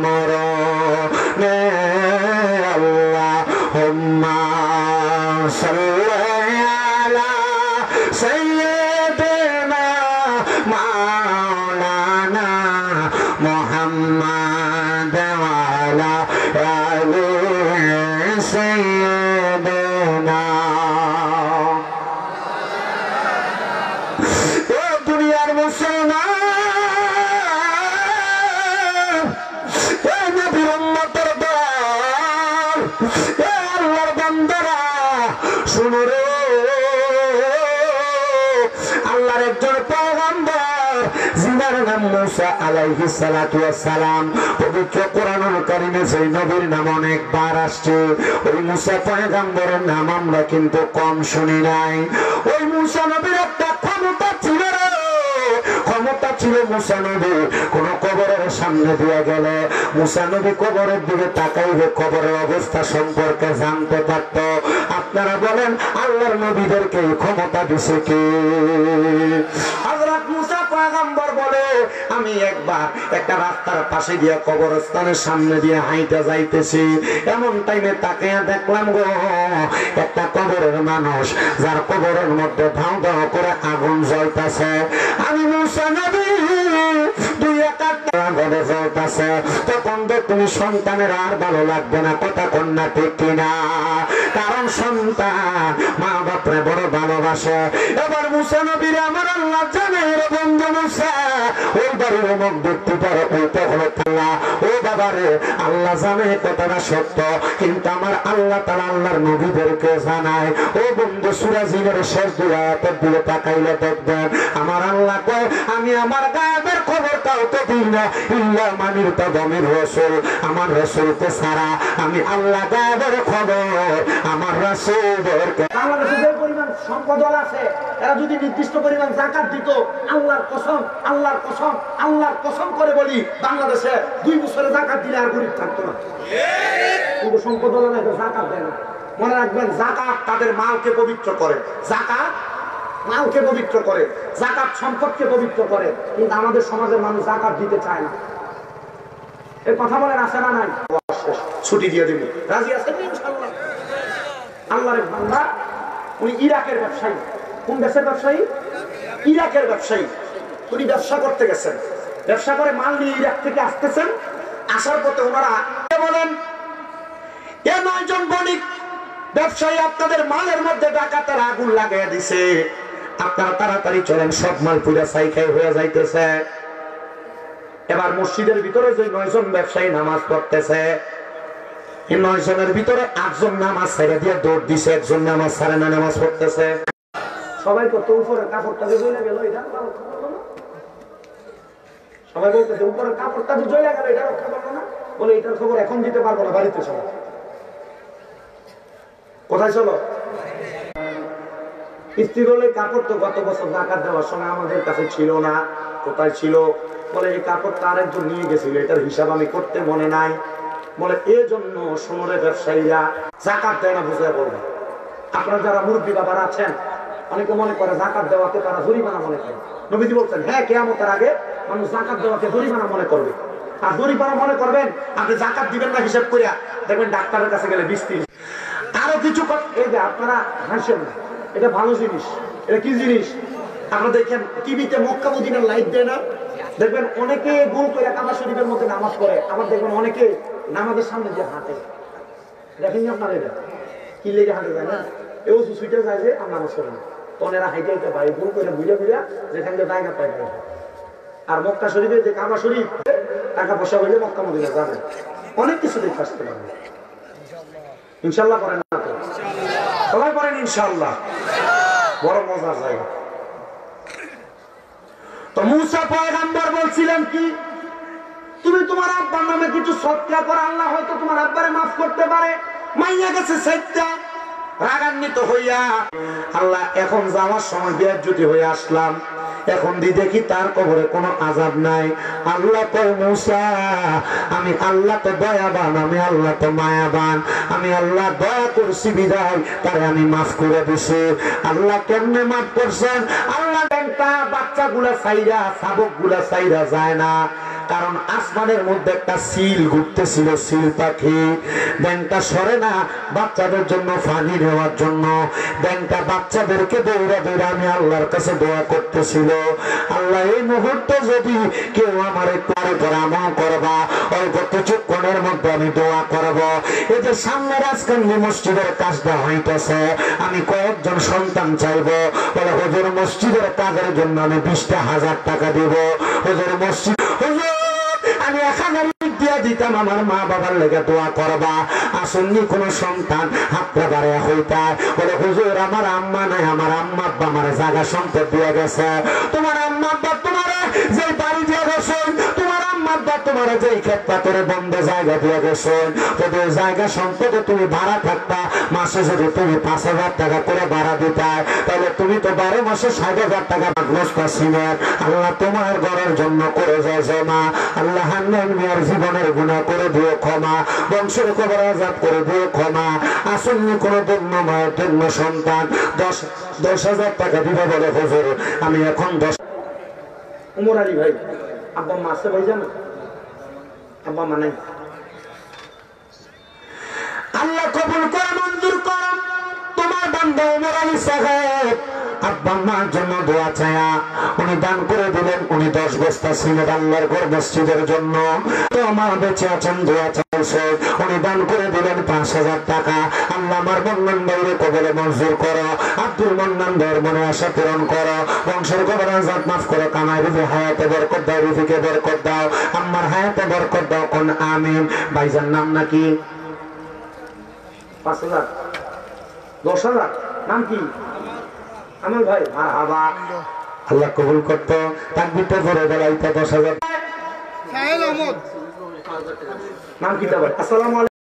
মরণে। আল্লাহুম্মা সাল্লি আলা সাইয়্যিদিনা মাওলানা মুহাম্মাদ ওয়া আলা আলি সাইয়্যিদিনা। ও দুনিয়ার মুসলমান, এ নবীর উম্মতের দল, এ আল্লাহর বান্দারা শুনো রে, আল্লাহর একজন পয়গম্বর যিনার নাম মুসা আলাইহিস সালাতু ওয়াস সালাম, পবিত্র কোরআনুল কারীমে সেই নবীর নাম অনেকবার আসছে। ওই মুসা পয়গম্বরের নাম আমরা কিন্তু কম শুনি নাই। ওই মুসা নবীর একটা ক্ষমতা ছিল রে, ক্ষমতা ছিল মুসা নবী কোন কবরের সামনে দিয়ে গেলে মুসা নবী কবরের দিকে তাকাইবে, কবরের অবস্থা সম্পর্কে জানতে পারত। আপনারা বলেন আল্লাহর নবীদেরকে ক্ষমতা দিছে কে? হযরত মুসা পয়গম্বর বলে আমি একবার একটা রাস্তার পাশে দিয়ে কবরস্থানের সামনে দিয়ে হাইটা যাইতেছি, এমন টাইমে তাকে দেখলাম গো একটা কবরের মানুষ, যার কবরের মধ্যে ধাও ধাও করে আগুন জ্বলতেছে। আমি মুসা নবী দুই একাত আগুনে জ্বলতেছে, তখন তো তুমি সন্তানের আর ভালো লাগবে না, কথা কন্যা ঠিক কিনা? কারণ সন্তান মা বাপরে বড় ভালোবাসে। এবার মুসা নবীর আমার আল্লাহ জানে রে বন্ধু মুসা, ওই বাড়ির অমুক ব্যক্তি পারে ওইটা হলো আল্লাহ। ও বাবারে আল্লাহ জানে কথাটা সত্য, কিন্তু আমার আল্লাহ তাআলা আল্লাহর নবীদেরকে জানায়। ও বন্ধু সূরা জিনের শেষ দুই আয়াতের দিকে তাকাইলে দেখবেন আমার আল্লাহ কয় আমি আমার গায়েবের খবরটাও মুতাদিনা ইল্লা মান ইরতাদামির রাসূল আমার রাসূলকে ছাড়া আমি আল্লাহ গায়েবের খবর আমার রাসূলদেরকে বাংলাদেশে যে পরিমাণ সম্পদ আছে এরা যদি নির্দিষ্ট পরিমাণ যাকাত দিত আল্লাহর কসম আল্লাহর কসম আল্লাহর কসম করে বলি বাংলাদেশে 2 বছরে যাকাত দিলে আর গরিব থাকতো না। কিন্তু সম্পদ না যাকাত দেয় না। মনে রাখবেন যাকাত তাদের মালকে পবিত্র করে, যাকাত মালকে পবিত্র করে, যাকাত সম্পদকে পবিত্র করে। কিন্তু আমাদের সমাজের মানুষ যাকাত দিতে চায় না। এই কথা বলেন আছে না নাই? ছুটি দিয়ে দিব, রাজি আছেন ইনশাআল্লাহ? আল্লাহর বান্দা উনি ইরাকের ব্যবসায়ী। কোন দেশের ব্যবসায়ী? ইরাকের ব্যবসায়ী। উনি ব্যবসা করতে গেছেন, ব্যবসা করে মাল নিয়ে ইরাক থেকে আসতেছেন। আসার পথে ওনারা বলেন এ 9 জন বণিক ব্যবসায়ী আপনাদের মালের মধ্যে ডাকাতের আগুন লাগিয়ে দিছে, আপনারা তাড়াতাড়ি চলেন, সব মাল পুরা ছাই হয়ে যাইতেছে। এবার মসজিদের ভিতরে যে 9 জন ব্যবসায়ী নামাজ পড়তেছে, এই 9 জনের ভিতরে 8 জন নামাজ ছেড়ে দিয়ে দৌড় দিছে, একজন নামাজ ছাড়ে না, নামাজ পড়তেছে। সবাই কত উপরে কাপড়টা যে জ্বলে গেল এটা সবাই বলতেছে উপরে কাপড়টা যে জ্বলে গেল এটা রক্ষা করবো না, বলে এটার খবর এখন দিতে পারবো না, বাড়িতে চলো। কোথায় চলো? স্ত্রী বলে কাপড় তো গত বছর যাকাত দেওয়ার সময় আমাদের কাছে ছিল না, কোথায় ছিল? বলে এই কাপড়টা আরেকজন নিয়ে গেছিল, এটার হিসাব আমি করতে মনে নাই। বলে এই জন্য সোনারের ব্যবসায়ীরা যাকাত দেয় না, বুঝে বলবে। আপনারা যারা মুরব্বী বাবারা আছেন অনেকে মনে করে যাকাত দেওয়াকে তারা জরিমানা মনে করে। নবীজি বলছেন হ্যাঁ, কিয়ামতের আগে মানুষ যাকাত দেওয়াকে জরিমানা মনে করবে। আর জরিমানা মনে করবেন আপনি যাকাত দিবেন না হিসাব করিয়া, দেখবেন ডাক্তারের কাছে গেলে 20-30। আরো কিছু এই যে আপনারা হাসেন, এটা ভালো জিনিস। এটা কি জিনিস? আপনারা দেখেন টিভিতে মক্কা মদিনার লাইট দেয় না, দেখবেন অনেকে গোল করে কাবা শরীফের মধ্যে নামাজ পড়ে, আবার দেখবেন অনেকে নামাজের সামনে যে হাঁটে। দেখেননি আপনারা এটা কি লেগে হাঁটে যায় না? এও সুইটা যায় যে আর নামাজ পড়ে না, তনেরা হাইটে হাইটে পাই গোল করে বুঝে বুঝা যেখান থেকে জায়গা পাই। আর মক্কা শরীফে যে কাবা শরীফ টাকা পয়সা হইলে মক্কা মদিনা যাবে, অনেক কিছু দেখে আসতে পারবে। ইনশাল্লাহ করেন না তো? সবাই করেন ইনশাল্লাহ, বড় মজার জায়গা। তো মুসা পয়গম্বর বলছিলেন কি, তুমি তোমার আব্বার নামে কিছু সৎকার করো, আল্লাহ হয়তো তোমার আব্বারে মাফ করতে পারে। মাইয়া গেছে সাইদটা, রাগান্বিত হইয়া আল্লাহ এখন যাওয়ার সময় বেয়াজ্জতি হয়ে আসলাম, এখন দেখি তার কবরে কোনো আযাব নাই। আল্লাহ কয় মুসা আমি আল্লাহ তো দয়াবান, আমি আল্লাহ তো মায়াবান, আমি আল্লাহ দয়া করছি বিদায় তারে আমি মাফ করে দিছি। আল্লাহ কেমনে মাফ করছেন? আল্লাহ ব্যাংকটা বাচ্চাগুলা চাইরা শাবকগুলা চাইরা যায় না, কারণ আসমানের মধ্যে একটা সিল ঘুরতেছিল, সিল পাখি। ব্যাংকটা সরে না বাচ্চাদের জন্য পানি নেওয়ার জন্য, ব্যাংকটা বাচ্চাদেরকে দৌড়া দৌড়া আমি আল্লাহর কাছে দোয়া করতেছিল, আল্লাহ এই মুহূর্তে যদি কেউ আমার একটু আমল করবা, অল্প কিছুক্ষণের মধ্যে আমি দোয়া করব। এই যে সামনে রাজকান্দি মসজিদের কাজটা হইতেছে, আমি কয়েকজন সন্তান চাইবো, বলে হুজুর মসজিদের কাজের জন্য আমি 20,000 টাকা দিব। হুজুর মসজিদ আমি 1000 দিয়া দিতাম, আমার মা বাবার লেগে দোয়া করবা। আসেননি কোন সন্তান হাতটা বাড়িয়া হইতা, বলে হুজুর আমার আম্মা নাই, আমার আম্মা আব্বা আমার জায়গা সম্পদ দিয়ে গেছে। তোমার আম্মা আব্বা তোমার যে বাড়ি দিয়ে গেছেন, তোমার আম্মা আব্বা তোমার যে ক্ষেত পাথরে বন্ধ জায়গা দিয়ে গেছেন, যদি ওই জায়গা সম্পদে তুমি ভাড়া থাকতা, মাসে যদি তুমি 5,000 টাকা করে ভাড়া দিতা, তাহলে তুমি তো 12 মাসে 60,000 টাকা গ্রস্ত ছিলেন। আল্লাহ তোমার ঘরের জন্য করে যায় জমা। আল্লাহ হান্নান মিয়ার জীবনের গুনাহ করে দিও ক্ষমা, বংশের কবর আযাব করে দিও ক্ষমা। আসেননি কোনো ধন্য মায়ের ধন্য সন্তান 10,000 টাকা দিবে, বলে হুজুর আমি এখন 10। উমর আলী ভাই আব্বা মা আছে ভাই, জানো আব্বা মা নাই? আল্লাহ কবুল করে মঞ্জুর করো তোমার বান্দা উমর আলী সাহেব আব্বা মার জন্য দোয়া চায়া উনি দান করে দিলেন। উনি 10 বস্তা সিমেন্ট আল্লাহর ঘর মসজিদের জন্য, তো আমার বেঁচে আছেন দোয়া চাইছে, উনি দান করে দিলেন 5,000 টাকা। আল্লাহ আমার মন্নান ভাইরে কবলে মঞ্জুর করো, আব্দুল মন্নান ভাইয়ের মনে আশা পূরণ করো, বংশের কবর আযাব মাফ করো, কামাই রুজি হায়াতে বরকত দাও, রুজিকে বরকত দাও, আমার হায়াতে বরকত দাও, কোন আমিন। ভাইজান নাম নাকি? 5,000 10,000 নাম কি? আমার ভাই। আল্লাহ কবুল করতো, তাকবীরটা করে বেলাইতে 10,000। নাম কি তা ভাই? আসসালামু আলাইকুম।